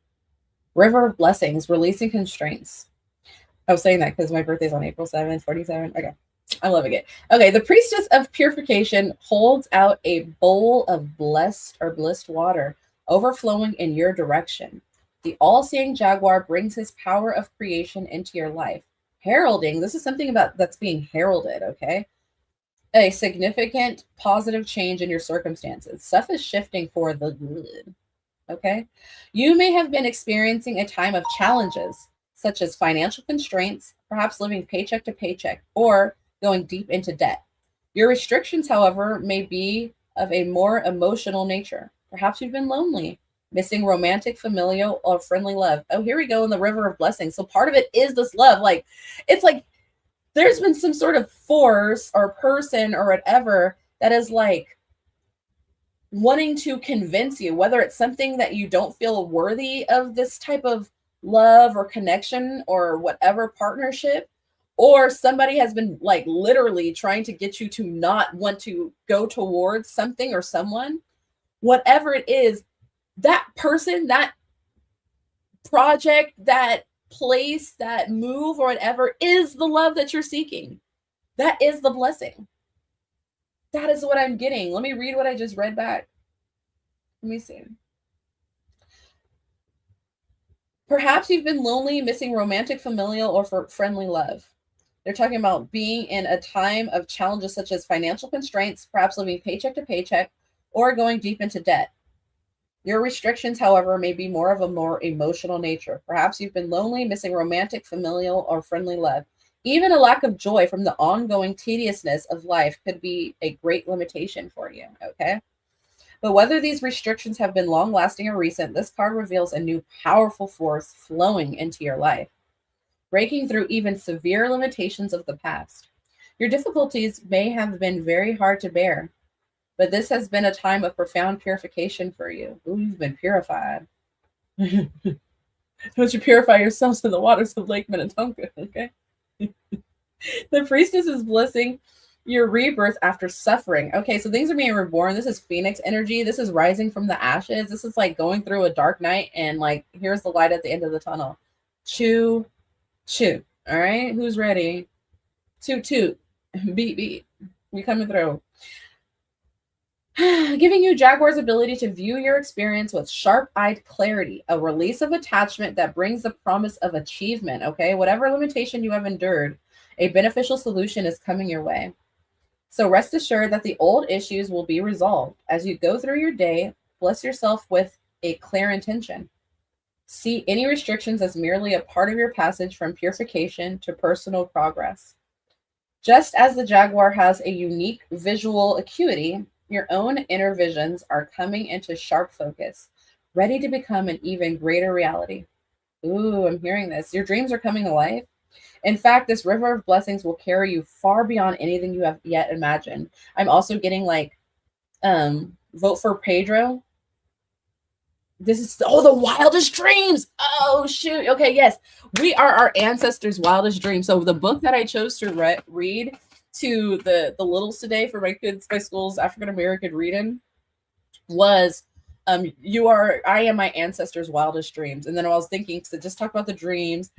River of Blessings. Releasing constraints. I was saying that because my birthday's on April 7th. 47. Okay. I'm loving it. Okay. The Priestess of Purification holds out a bowl of blessed water, overflowing in your direction. The all-seeing jaguar brings his power of creation into your life. Heralding, this is something about that's being heralded, okay? A significant positive change in your circumstances. Stuff is shifting for the good, okay? You may have been experiencing a time of challenges, such as financial constraints, perhaps living paycheck to paycheck, or going deep into debt. Your restrictions, however, may be of a more emotional nature. Perhaps you've been lonely, missing romantic, familial, or friendly love. Oh, here we go in the River of Blessings. So part of it is this love. Like, it's like there's been some sort of force or person or whatever that is like wanting to convince you, whether it's something that you don't feel worthy of this type of love or connection or whatever partnership, or somebody has been like literally trying to get you to not want to go towards something or someone. Whatever it is, that person, that project, that place, that move, or whatever is the love that you're seeking. That is the blessing. That is what I'm getting. Let me read what I just read back. Let me see. Perhaps you've been lonely, missing romantic, familial, or friendly love. They're talking about being in a time of challenges such as financial constraints, perhaps living paycheck to paycheck, or going deep into debt. Your restrictions, however, may be more of a more emotional nature. Perhaps you've been lonely, missing romantic, familial, or friendly love. Even a lack of joy from the ongoing tediousness of life could be a great limitation for you, okay? But whether these restrictions have been long-lasting or recent, this card reveals a new powerful force flowing into your life, breaking through even severe limitations of the past. Your difficulties may have been very hard to bear, but this has been a time of profound purification for you. Ooh, you've been purified. Don't you purify yourselves in the waters of Lake Minnetonka, okay? The Priestess is blessing your rebirth after suffering. Okay, so things are being reborn. This is Phoenix energy. This is rising from the ashes. This is like going through a dark night and like, here's the light at the end of the tunnel. Chew, chew. All right, who's ready? Toot, toot. Beat, beat. We coming through. Giving you Jaguar's ability to view your experience with sharp-eyed clarity, a release of attachment that brings the promise of achievement, okay? Whatever limitation you have endured A beneficial solution is coming your way. So rest assured that the old issues will be resolved. As you go through your day, bless yourself with a clear intention. See any restrictions as merely a part of your passage from purification to personal progress. Just as the jaguar has a unique visual acuity, your own inner visions are coming into sharp focus, ready to become an even greater reality. Ooh, I'm hearing this. Your dreams are coming to life. In fact, this river of blessings will carry you far beyond anything you have yet imagined. I'm also getting like, vote for Pedro. This is the wildest dreams. Oh shoot. Okay, yes, we are our ancestors' wildest dreams. So the book that I chose to read to the littles today for my kids, my school's African American reading was I am my ancestors' wildest dreams. And then I was thinking, so just talk about the dreams.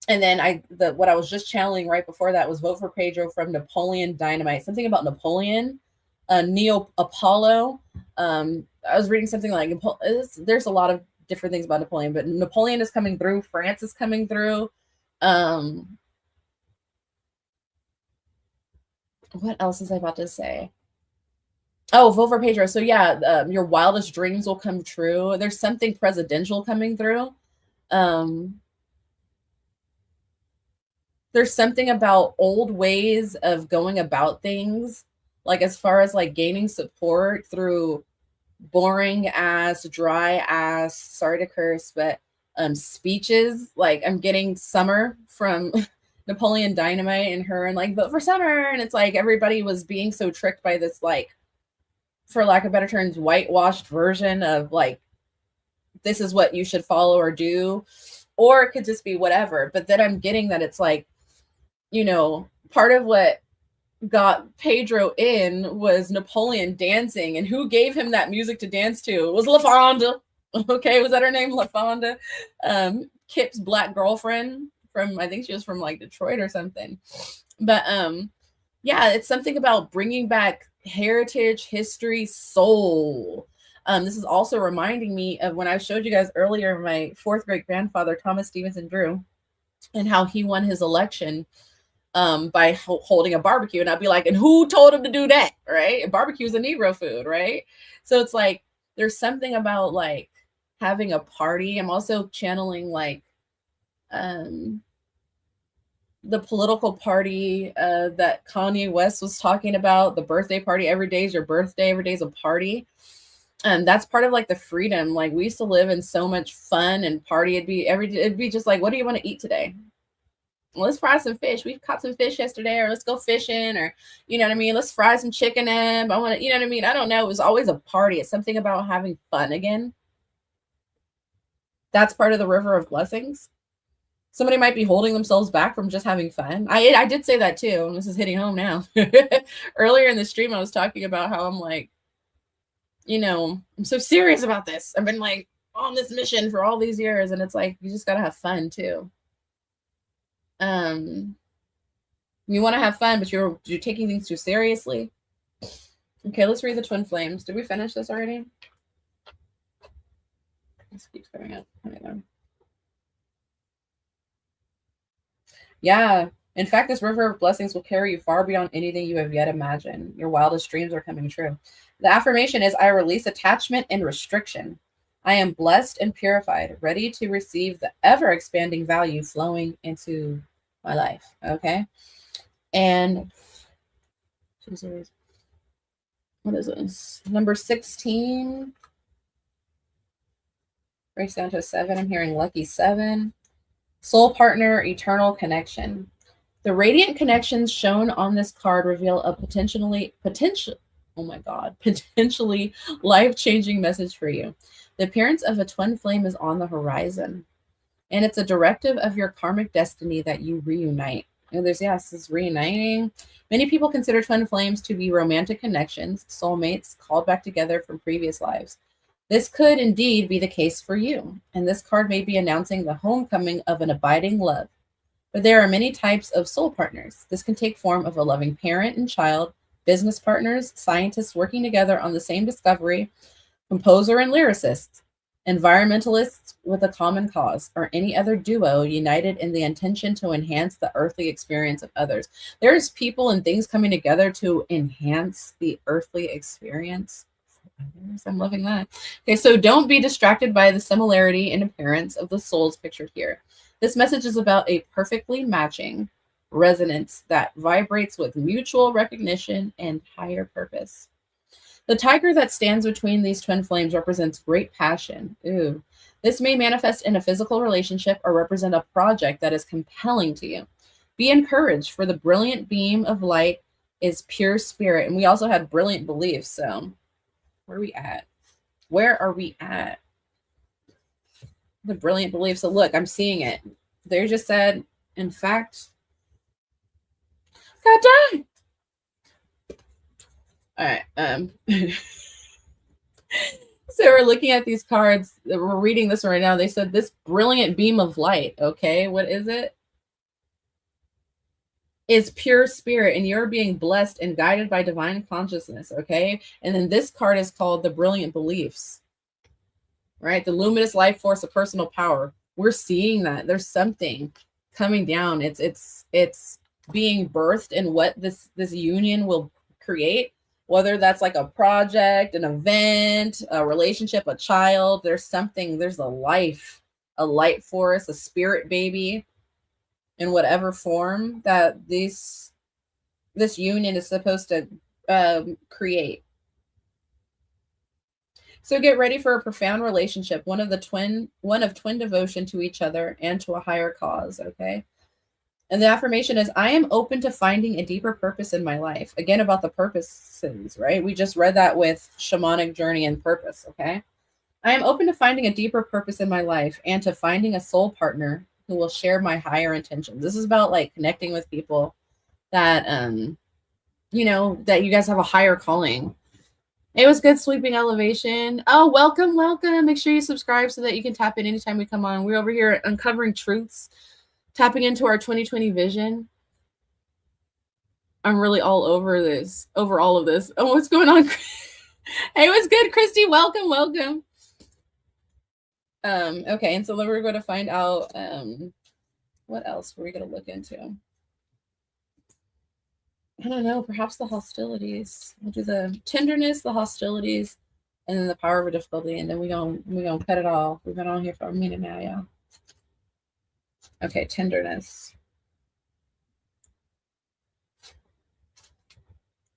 And then what I was just channeling right before that was Vote for Pedro from Napoleon Dynamite. Something about Napoleon, Neo Apollo. I was reading something like there's a lot of different things about Napoleon, but Napoleon is coming through. France is coming through. What else is I about to say? Oh, Vote for Pedro. So yeah, your wildest dreams will come true. There's something presidential coming through. There's something about old ways of going about things, like as far as like gaining support through boring ass, dry ass, sorry to curse, but speeches. Like I'm getting Summer from Napoleon Dynamite and her and like vote for Summer. And it's like everybody was being so tricked by this, like, for lack of better terms, whitewashed version of like, this is what you should follow or do. Or it could just be whatever. But then I'm getting that it's like, you know, part of what got Pedro in was Napoleon dancing, and who gave him that music to dance to? It was LaFonda. Okay, was that her name, LaFonda? Kip's black girlfriend from, I think she was from like Detroit or something. But yeah, it's something about bringing back heritage, history, soul. This is also reminding me of when I showed you guys earlier my fourth great grandfather, Thomas Stevenson Drew, and how he won his election by holding a barbecue. And I'd be like, and who told him to do that? Right? Barbecue is a Negro food, right? So it's like, there's something about like having a party. I'm also channeling like the political party that Kanye West was talking about, the birthday party. Every day is your birthday. Every day is a party. And that's part of like the freedom. Like we used to live in so much fun and party. It'd be just like, what do you want to eat today? Well, let's fry some fish. We caught some fish yesterday, or let's go fishing, or, you know what I mean? Let's fry some chicken. I want to, you know what I mean? I don't know. It was always a party. It's something about having fun again. That's part of the river of blessings. Somebody might be holding themselves back from just having fun. I did say that too. This is hitting home now. Earlier in the stream, I was talking about how I'm like, you know, I'm so serious about this. I've been like on this mission for all these years, and it's like, you just got to have fun too. You want to have fun, but you're taking things too seriously. Okay, let's read the twin flames. Did we finish this already? This keeps coming up. Yeah. In fact, this river of blessings will carry you far beyond anything you have yet imagined. Your wildest dreams are coming true. The affirmation is, I release attachment and restriction. I am blessed and purified, ready to receive the ever-expanding value flowing into my life. Okay? And what is this? Number 16. Breaks down to a 7. I'm hearing lucky 7. Soul partner, eternal connection. The radiant connections shown on this card reveal a potentially life-changing message for you. The appearance of a twin flame is on the horizon, and it's a directive of your karmic destiny that you reunite. And this is reuniting. Many people consider twin flames to be romantic connections, soulmates called back together from previous lives. This could indeed be the case for you, and this card may be announcing the homecoming of an abiding love. But there are many types of soul partners. This can take form of a loving parent and child, business partners, scientists working together on the same discovery, composer and lyricist, environmentalists with a common cause, or any other duo united in the intention to enhance the earthly experience of others. There's people and things coming together to enhance the earthly experience of others. I'm loving that. Okay, so don't be distracted by the similarity in appearance of the souls pictured here. This message is about a perfectly matching resonance that vibrates with mutual recognition and higher purpose. The tiger that stands between these twin flames represents great passion. Ooh. This may manifest in a physical relationship or represent a project that is compelling to you. Be encouraged, for the brilliant beam of light is pure spirit. And we also had brilliant beliefs. So where are we at? Where are we at? The brilliant beliefs. So look, I'm seeing it. They just said, in fact, God dang. All right. So we're looking at these cards. We're reading this right now. They said this brilliant beam of light. Okay, what is it? Is pure spirit, and you're being blessed and guided by divine consciousness. Okay, and then this card is called the brilliant beliefs. Right, the luminous life force of personal power. We're seeing that there's something coming down. It's being birthed in what this union will create. Whether that's like a project, an event, a relationship, a child, there's something, there's a life, a light force, a spirit baby in whatever form that this union is supposed to create. So get ready for a profound relationship, one of twin devotion to each other and to a higher cause, okay? And the affirmation is, I am open to finding a deeper purpose in my life. Again, about the purposes, right? We just read that with shamanic journey and purpose, okay? I am open to finding a deeper purpose in my life and to finding a soul partner who will share my higher intentions. This is about like connecting with people that, you know, that you guys have a higher calling. It was good, Sweeping Elevation. Oh, welcome, welcome. Make sure you subscribe so that you can tap in anytime we come on. We're over here uncovering truths, tapping into our 2020 vision. I'm really all over this, over all of this. Oh, what's going on? Hey, what's good, Christy? Welcome, welcome. Okay, and so then we're going to find out what else were we going to look into? I don't know, perhaps the hostilities. We'll do the tenderness, the hostilities, and then the power of a difficulty, and then we're gonna cut it off. We've been on here for a minute now, y'all. Okay, tenderness.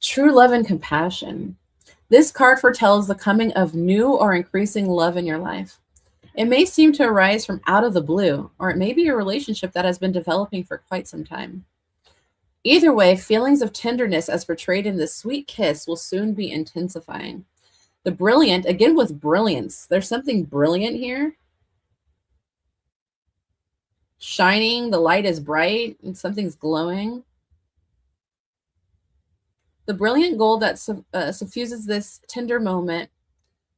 True love and compassion. This card foretells the coming of new or increasing love in your life. It may seem to arise from out of the blue, or it may be a relationship that has been developing for quite some time. Either way, feelings of tenderness as portrayed in this sweet kiss will soon be intensifying. The brilliant, again with brilliance, there's something brilliant here. Shining, the light is bright, and something's glowing. The brilliant gold that suffuses this tender moment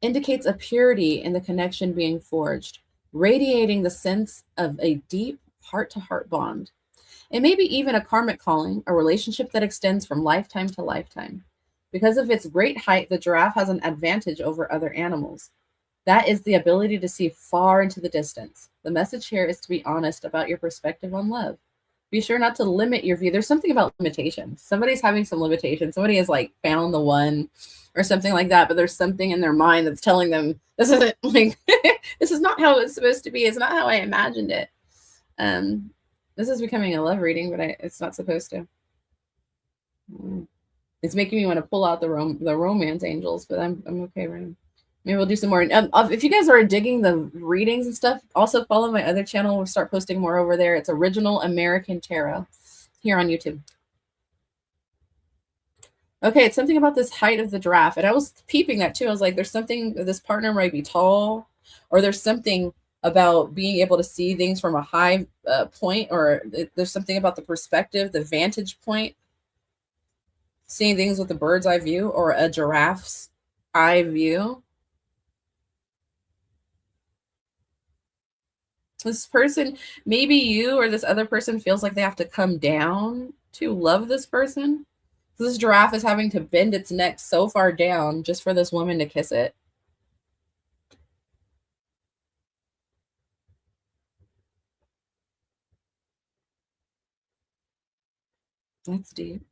indicates a purity in the connection being forged, radiating the sense of a deep heart-to-heart bond. It may be even a karmic calling, a relationship that extends from lifetime to lifetime. Because of its great height, the giraffe has an advantage over other animals. That is the ability to see far into the distance. The message here is to be honest about your perspective on love. Be sure not to limit your view. There's something about limitations. Somebody's having some limitations. Somebody has like found the one or something like that, but there's something in their mind that's telling them this isn't like this is not how it's supposed to be. It's not how I imagined it. This is becoming a love reading, but it's not supposed to. It's making me want to pull out the romance angels, but I'm okay right now. Maybe we'll do some more. If you guys are digging the readings and stuff, also follow my other channel. We'll start posting more over there. It's Original American Tarot here on YouTube. Okay, it's something about this height of the giraffe. And I was peeping that too. I was like, there's something, this partner might be tall, or there's something about being able to see things from a high point, or there's something about the perspective, the vantage point, seeing things with a bird's eye view or a giraffe's eye view. This person, maybe you or this other person feels like they have to come down to love this person. This giraffe is having to bend its neck so far down just for this woman to kiss it. That's deep.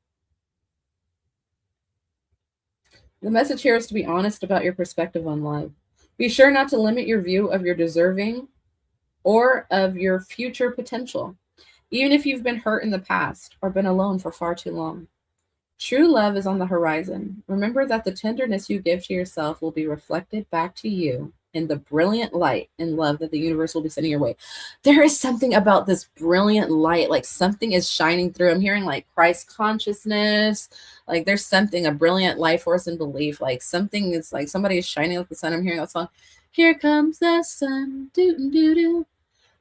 The message here is to be honest about your perspective on love. Be sure not to limit your view of your deserving or of your future potential, even if you've been hurt in the past or been alone for far too long. True love is on the horizon. Remember that the tenderness you give to yourself will be reflected back to you in the brilliant light and love that the universe will be sending your way. There is something about this brilliant light, like something is shining through. I'm hearing like Christ consciousness, like there's something, a brilliant life force and belief, like something is like somebody is shining like the sun. I'm hearing that song. Here comes the sun, doo doo doo.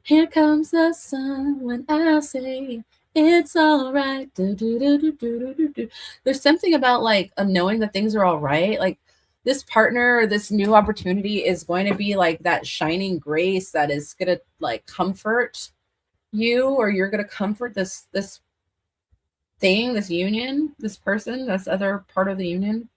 Here comes the sun when I say it's all right. Do, do, do, do, do, do, do, do. There's something about like knowing that things are all right. Like this partner or this new opportunity is going to be like that shining grace that is going to like comfort you, or you're going to comfort this thing, this union, this person, this other part of the union.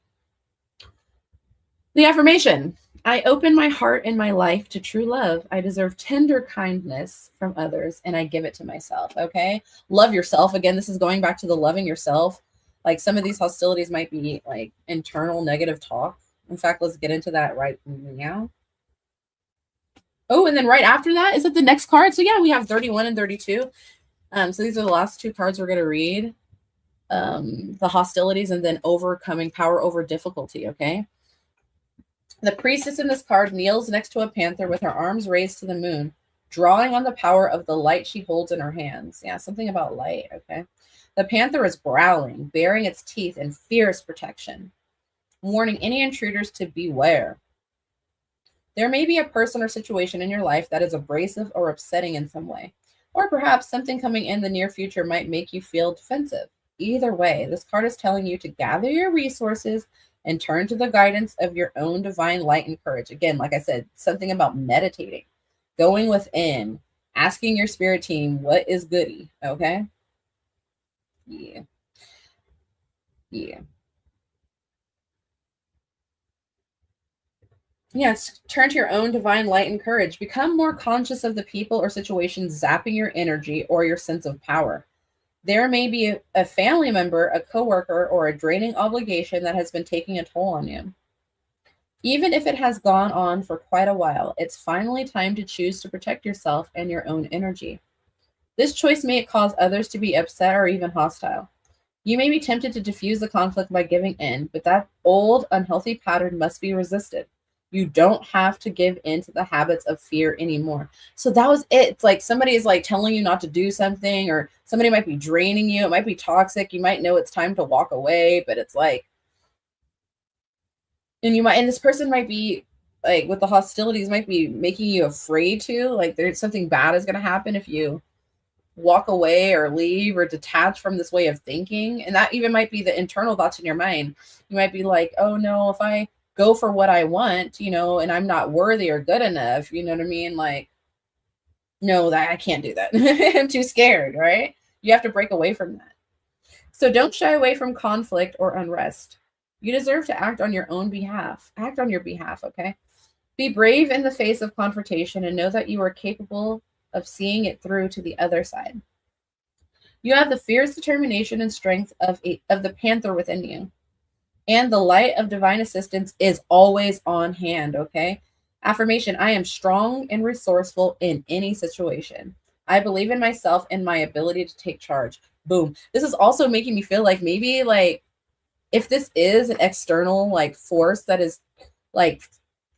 The affirmation: I open my heart and my life to true love. I deserve tender kindness from others, and I give it to myself. Okay. Love yourself. Again, this is going back to the loving yourself. Like some of these hostilities might be like internal negative talk. In fact, let's get into that right now. Oh, and then right after that, is it the next card? So yeah, we have 31 and 32. So these are the last two cards we're going to read. The hostilities and then overcoming power over difficulty. Okay. The priestess in this card kneels next to a panther with her arms raised to the moon, drawing on the power of the light she holds in her hands. Yeah, something about light, okay? The panther is growling, baring its teeth in fierce protection, warning any intruders to beware. There may be a person or situation in your life that is abrasive or upsetting in some way, or perhaps something coming in the near future might make you feel defensive. Either way, this card is telling you to gather your resources and turn to the guidance of your own divine light and courage. Again, like I said, something about meditating, going within, asking your spirit team, what is goody? Okay. Yeah. Yes, turn to your own divine light and courage. Become more conscious of the people or situations zapping your energy or your sense of power. There may be a family member, a coworker, or a draining obligation that has been taking a toll on you. Even if it has gone on for quite a while, it's finally time to choose to protect yourself and your own energy. This choice may cause others to be upset or even hostile. You may be tempted to diffuse the conflict by giving in, but that old, unhealthy pattern must be resisted. You don't have to give in to the habits of fear anymore. So that was it. It's like somebody is like telling you not to do something, or somebody might be draining you. It might be toxic. You might know it's time to walk away, but it's like, and this person might be like, with the hostilities, might be making you afraid to, like there's something bad is going to happen if you walk away or leave or detach from this way of thinking. And that even might be the internal thoughts in your mind. You might be like, oh no, if I go for what I want, and I'm not worthy or good enough, you know what I mean? Like, no, that I can't do that. I'm too scared, right? You have to break away from that. So don't shy away from conflict or unrest. You deserve to act on your own behalf. Act on your behalf, okay? Be brave in the face of confrontation and know that you are capable of seeing it through to the other side. You have the fierce determination and strength of the panther within you. And the light of divine assistance is always on hand, okay? Affirmation: I am strong and resourceful in any situation. I believe in myself and my ability to take charge. Boom. This is also making me feel like maybe like if this is an external like force that is like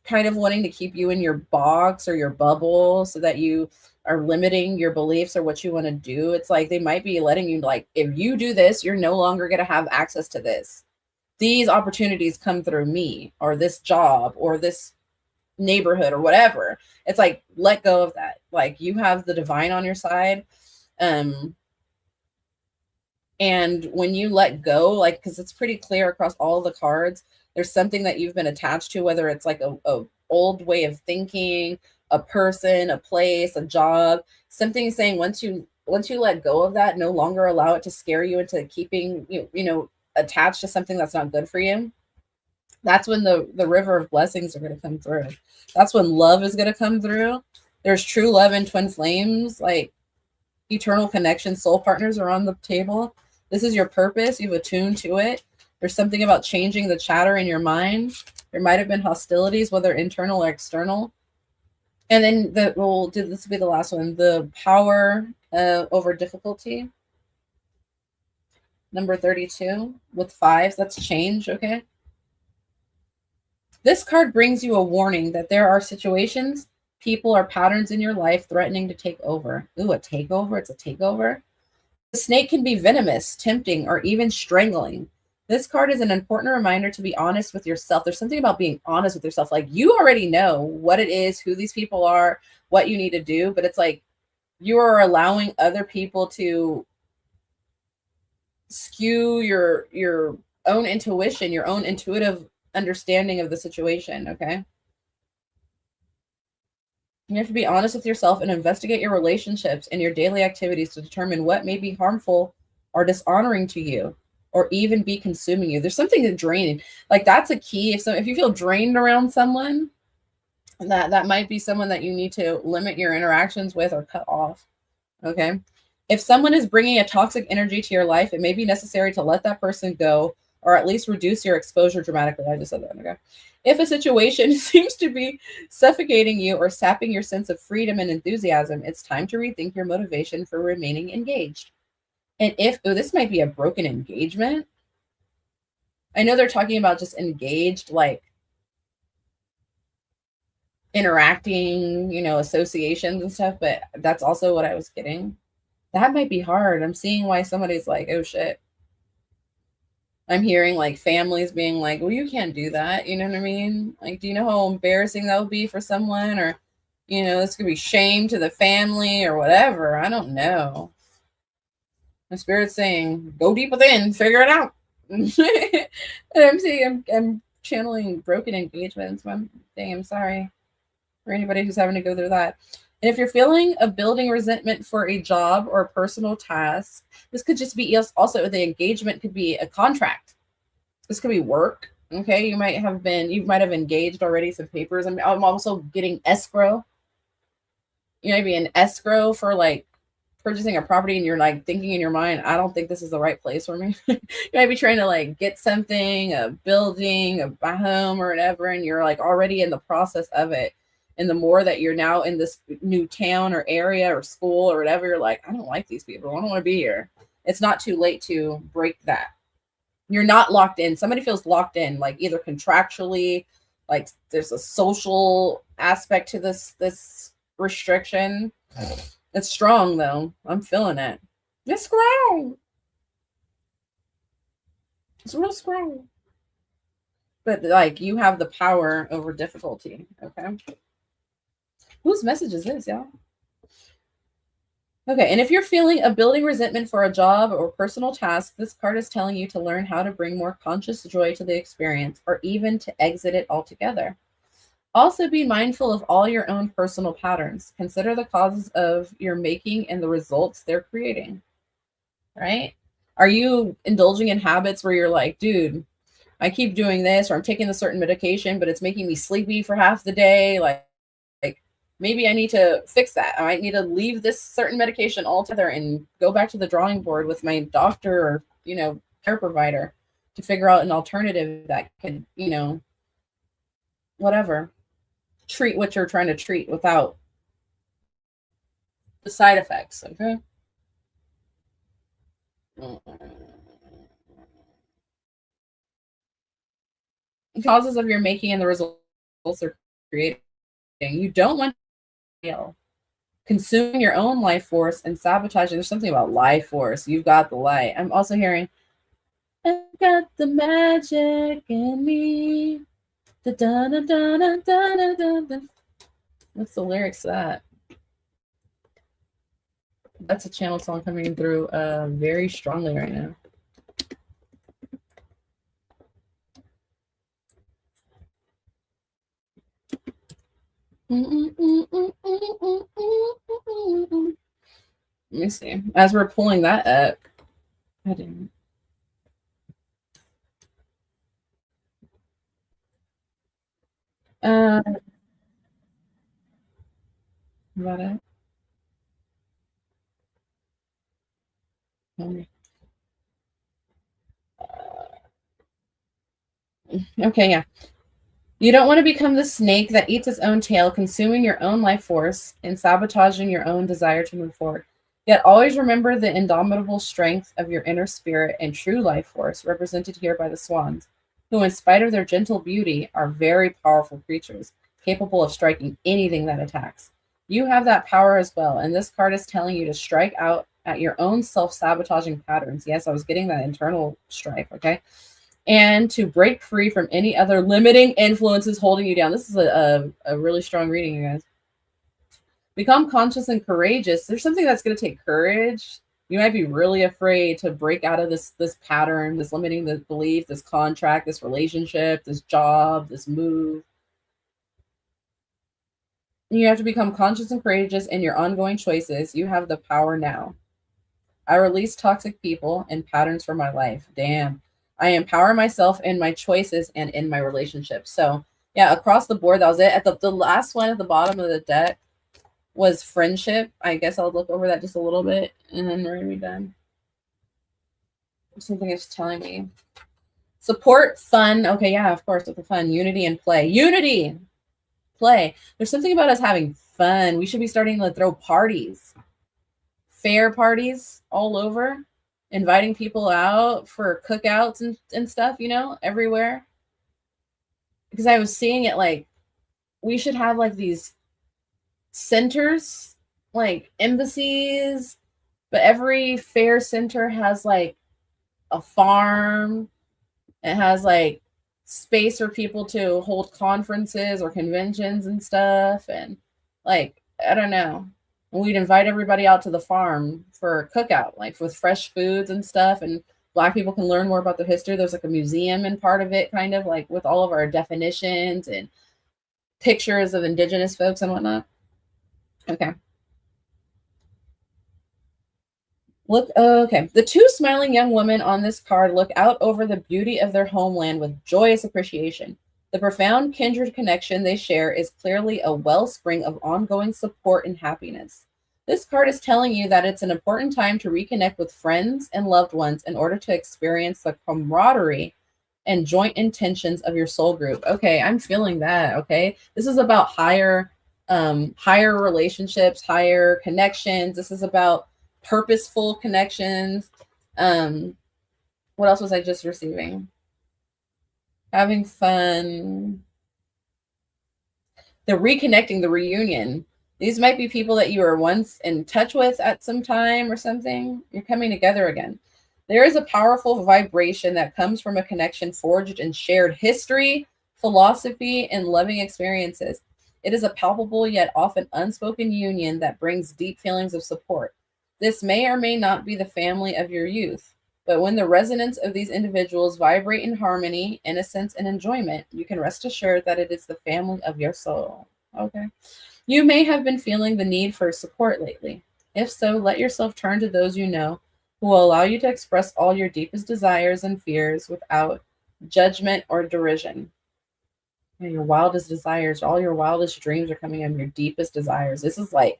kind of wanting to keep you in your box or your bubble so that you are limiting your beliefs or what you want to do, it's like they might be letting you like, if you do this, you're no longer going to have access to this. These opportunities come through me, or this job, or this neighborhood, or whatever. It's like, let go of that. Like, you have the divine on your side. And when you let go, like, because it's pretty clear across all the cards, there's something that you've been attached to, whether it's like a old way of thinking, a person, a place, a job, something saying once you let go of that, no longer allow it to scare you into keeping, attached to something that's not good for you. That's when the river of blessings are going to come through. That's when love is going to come through. There's true love and twin flames, like eternal connection, soul partners are on the table. This is your purpose. You've attuned to it. There's something about changing the chatter in your mind. There might have been hostilities, whether internal or external. And then this will be the last one, the power over difficulty. Number 32 with fives, that's change, okay? This card brings you a warning that there are situations, people, or patterns in your life threatening to take over. Ooh, a takeover, it's a takeover. The snake can be venomous, tempting, or even strangling. This card is an important reminder to be honest with yourself. There's something about being honest with yourself. Like, you already know what it is, who these people are, what you need to do, but it's like you are allowing other people to skew your own intuition, your own intuitive understanding of the situation, okay? You have to be honest with yourself and investigate your relationships and your daily activities to determine what may be harmful or dishonoring to you, or even be consuming you. There's something that's draining. Like, that's a key. If you feel drained around someone, that might be someone that you need to limit your interactions with or cut off, okay? If someone is bringing a toxic energy to your life, it may be necessary to let that person go, or at least reduce your exposure dramatically. I just said that, okay? If a situation seems to be suffocating you or sapping your sense of freedom and enthusiasm, it's time to rethink your motivation for remaining engaged. And this might be a broken engagement. I know they're talking about just engaged, like interacting, associations and stuff, but that's also what I was getting. That might be hard. I'm seeing why somebody's like, oh shit. I'm hearing like families being like, well, you can't do that. You know what I mean? Like, do you know how embarrassing that would be for someone? Or, this could be shame to the family or whatever. I don't know. My spirit's saying, go deep within, figure it out. And I'm saying, I'm channeling broken engagements. I'm sorry for anybody who's having to go through that. And if you're feeling a building resentment for a job or a personal task, this could just be also the engagement could be a contract. This could be work. Okay. You might have engaged already some papers. I'm also getting escrow. You might be in escrow for like purchasing a property and you're like thinking in your mind, I don't think this is the right place for me. You might be trying to like get something, a building, a home or whatever. And you're like already in the process of it. And the more that you're now in this new town or area or school or whatever, you're like, I don't like these people. I don't want to be here. It's not too late to break that. You're not locked in. Somebody feels locked in, like either contractually, like there's a social aspect to this restriction. It's strong though. I'm feeling it. It's strong. It's real strong. But like you have the power over difficulty. Okay. Whose message is this, y'all? Okay, and if you're feeling a building resentment for a job or personal task, this card is telling you to learn how to bring more conscious joy to the experience, or even to exit it altogether. Also, be mindful of all your own personal patterns. Consider the causes of your making and the results they're creating, right? Are you indulging in habits where you're like, dude, I keep doing this, or I'm taking a certain medication, but it's making me sleepy for half the day, like maybe I need to fix that. I might need to leave this certain medication altogether and go back to the drawing board with my doctor or, care provider to figure out an alternative that can, whatever, treat what you're trying to treat without the side effects. Okay. Causes of your making and the results are creating. You don't want consuming your own life force and sabotaging. There's something about life force. You've got the light. I'm also hearing, I've got the magic in me. What's the lyrics to that? That's a channel song coming through very strongly right now. Let me see. As we're pulling that up, I didn't. Is that it? Okay, yeah. You don't want to become the snake that eats its own tail, consuming your own life force and sabotaging your own desire to move forward. Yet always remember the indomitable strength of your inner spirit and true life force, represented here by the swans, who, in spite of their gentle beauty, are very powerful creatures, capable of striking anything that attacks. You have that power as well, and this card is telling you to strike out at your own self-sabotaging patterns. Yes, I was getting that internal strife, okay? And to break free from any other limiting influences holding you down. This is a really strong reading, you guys. Become conscious and courageous. There's something that's going to take courage. You might be really afraid to break out of this pattern, this limiting the belief, this contract, this relationship, this job, this move. You have to become conscious and courageous in your ongoing choices. You have the power now. I release toxic people and patterns from my life. Damn. I empower myself in my choices and in my relationships. So yeah, across the board, that was it. At the last one at the bottom of the deck was friendship. I guess I'll look over that just a little bit and then we're gonna be done. Something is telling me. Support, fun. Okay, yeah, of course, with the fun. Unity and play. Unity, play. There's something about us having fun. We should be starting to throw parties. Fair parties all over. Inviting people out for cookouts and stuff, you know, everywhere. Because I was seeing it like we should have like these centers, like embassies, but every fair center has like a farm. It has like space for people to hold conferences or conventions and stuff. And like, I don't know. We'd invite everybody out to the farm for a cookout, like with fresh foods and stuff. And Black people can learn more about their history. There's like a museum and part of it, kind of like with all of our definitions and pictures of indigenous folks and whatnot. Okay. Look, okay. The two smiling young women on this card look out over the beauty of their homeland with joyous appreciation. The profound kindred connection they share is clearly a wellspring of ongoing support and happiness. This card is telling you that it's an important time to reconnect with friends and loved ones in order to experience the camaraderie and joint intentions of your soul group. Okay, I'm feeling that, okay? This is about higher relationships, higher connections. This is about purposeful connections. What else was I just receiving? Having fun. The reconnecting, the reunion. These might be people that you were once in touch with at some time or something. You're coming together again. There is a powerful vibration that comes from a connection forged in shared history, philosophy, and loving experiences. It is a palpable yet often unspoken union that brings deep feelings of support. This may or may not be the family of your youth, but when the resonance of these individuals vibrate in harmony, innocence, and enjoyment, you can rest assured that it is the family of your soul. Okay. You may have been feeling the need for support lately. If so, let yourself turn to those you know who will allow you to express all your deepest desires and fears without judgment or derision. Your wildest desires, all your wildest dreams are coming in, your deepest desires. This is like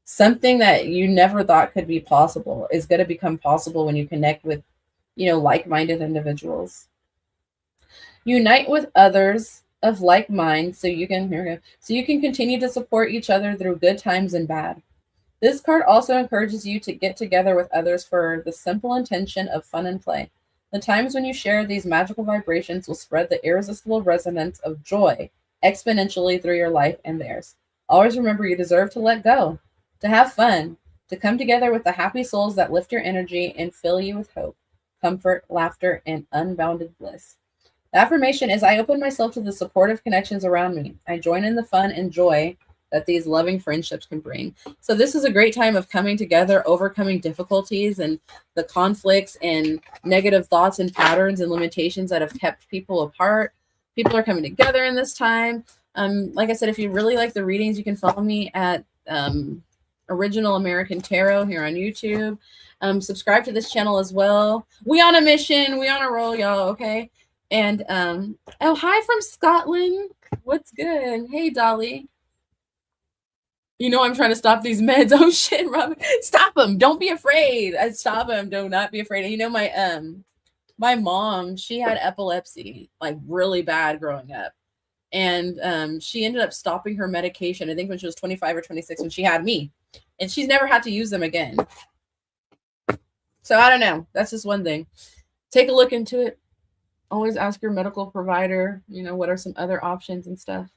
something that you never thought could be possible is going to become possible when you connect with, like-minded individuals. Unite with others of like mind so you can continue to support each other through good times and bad. This card also encourages you to get together with others for the simple intention of fun and play. The times when you share these magical vibrations will spread the irresistible resonance of joy exponentially through your life and theirs. Always remember you deserve to let go, to have fun, to come together with the happy souls that lift your energy and fill you with hope, comfort, laughter, and unbounded bliss. The affirmation is, I open myself to the supportive connections around me. I join in the fun and joy that these loving friendships can bring. So this is a great time of coming together, overcoming difficulties and the conflicts and negative thoughts and patterns and limitations that have kept people apart. People are coming together in this time. Like I said, if you really like the readings, you can follow me at Original American Tarot here on YouTube. Subscribe to this channel as well. We on a mission. We on a roll, y'all, okay? And oh, hi from Scotland. What's good? Hey, Dolly. I'm trying to stop these meds. Oh shit, Robin. Stop them. Don't be afraid. Stop them. Do not be afraid. My my mom, she had epilepsy, like really bad growing up. And she ended up stopping her medication, I think when she was 25 or 26, when she had me. And she's never had to use them again. So I don't know. That's just one thing. Take a look into it. Always ask your medical provider, you know, what are some other options and stuff.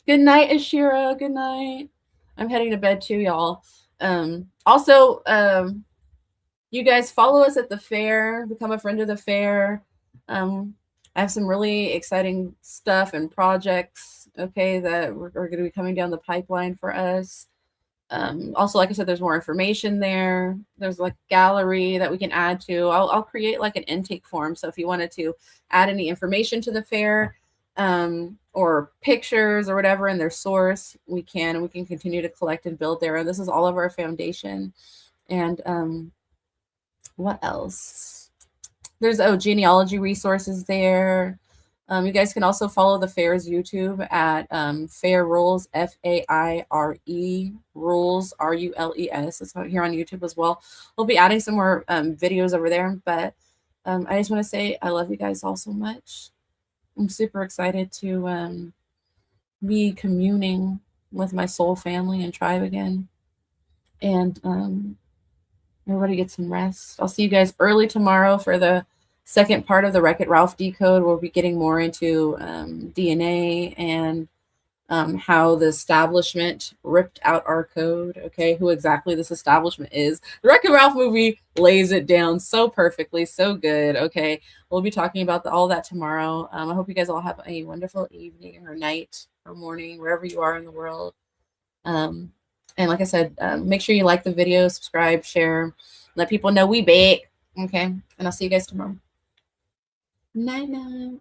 Good night, Ashira. Good night. I'm heading to bed too, y'all. Also, you guys follow us at the fair, become a friend of the fair. I have some really exciting stuff and projects, okay, that are going to be coming down the pipeline for us. Also, like I said, there's more information there. There's like a gallery that we can add to. I'll create like an intake form. So if you wanted to add any information to the fair, or pictures or whatever in their source, we can, and we can continue to collect and build there. And this is all of our foundation. And what else? There's genealogy resources there. You guys can also follow the fair's YouTube at Fair Rules, F-A-I-R-E, Rules, R-U-L-E-S. It's here on YouTube as well. We'll be adding some more videos over there. But I just want to say I love you guys all so much. I'm super excited to be communing with my soul family and tribe again. And everybody get some rest. I'll see you guys early tomorrow for the second part of the Wreck-It Ralph decode. We'll be getting more into DNA and how the establishment ripped out our code, okay, who exactly this establishment is. The Wreck-It Ralph movie lays it down so perfectly, so good, okay. We'll be talking about all that tomorrow. I hope you guys all have a wonderful evening or night or morning, wherever you are in the world. And like I said, make sure you like the video, subscribe, share, let people know we bake, okay. And I'll see you guys tomorrow. Night night.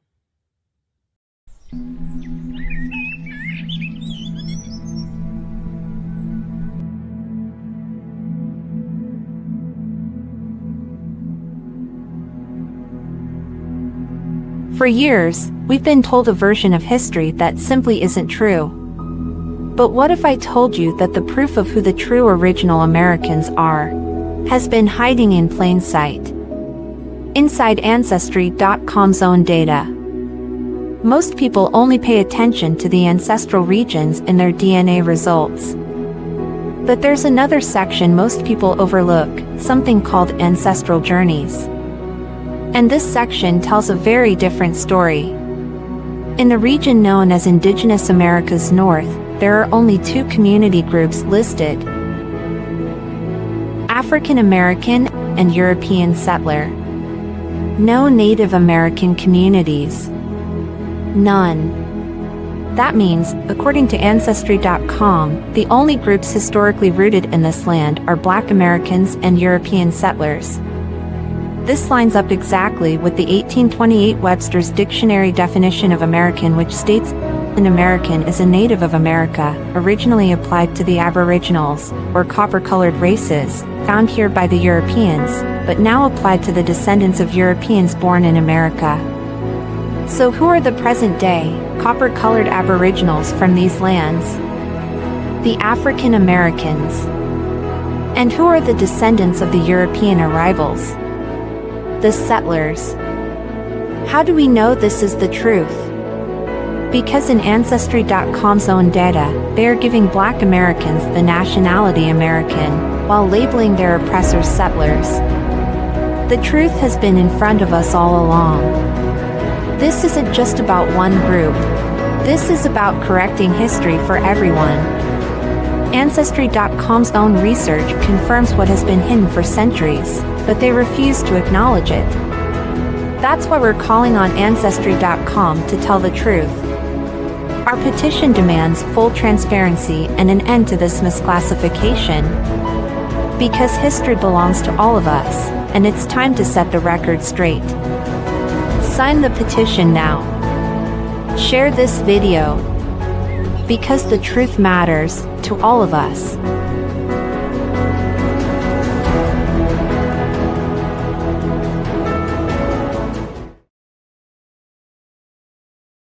For years, we've been told a version of history that simply isn't true. But what if I told you that the proof of who the true original Americans are has been hiding in plain sight? Inside Ancestry.com's own data. Most people only pay attention to the ancestral regions in their DNA results. But there's another section most people overlook, something called ancestral journeys. And this section tells a very different story. In the region known as Indigenous America's North, there are only two community groups listed: African American and European settler. No Native American communities. None. That means, according to Ancestry.com, the only groups historically rooted in this land are Black Americans and European settlers. This lines up exactly with the 1828 Webster's Dictionary definition of American, which states an American is a native of America, originally applied to the Aboriginals, or copper-colored races, found here by the Europeans, but now applied to the descendants of Europeans born in America. So who are the present-day, copper-colored Aboriginals from these lands? The African Americans. And who are the descendants of the European arrivals? The settlers. How do we know this is the truth? Because in Ancestry.com's own data, they are giving Black Americans the nationality American, while labeling their oppressors settlers. The truth has been in front of us all along. This isn't just about one group. This is about correcting history for everyone. Ancestry.com's own research confirms what has been hidden for centuries, but they refuse to acknowledge it. That's why we're calling on Ancestry.com to tell the truth. Our petition demands full transparency and an end to this misclassification. Because history belongs to all of us, and it's time to set the record straight. Sign the petition now. Share this video. Because the truth matters to all of us.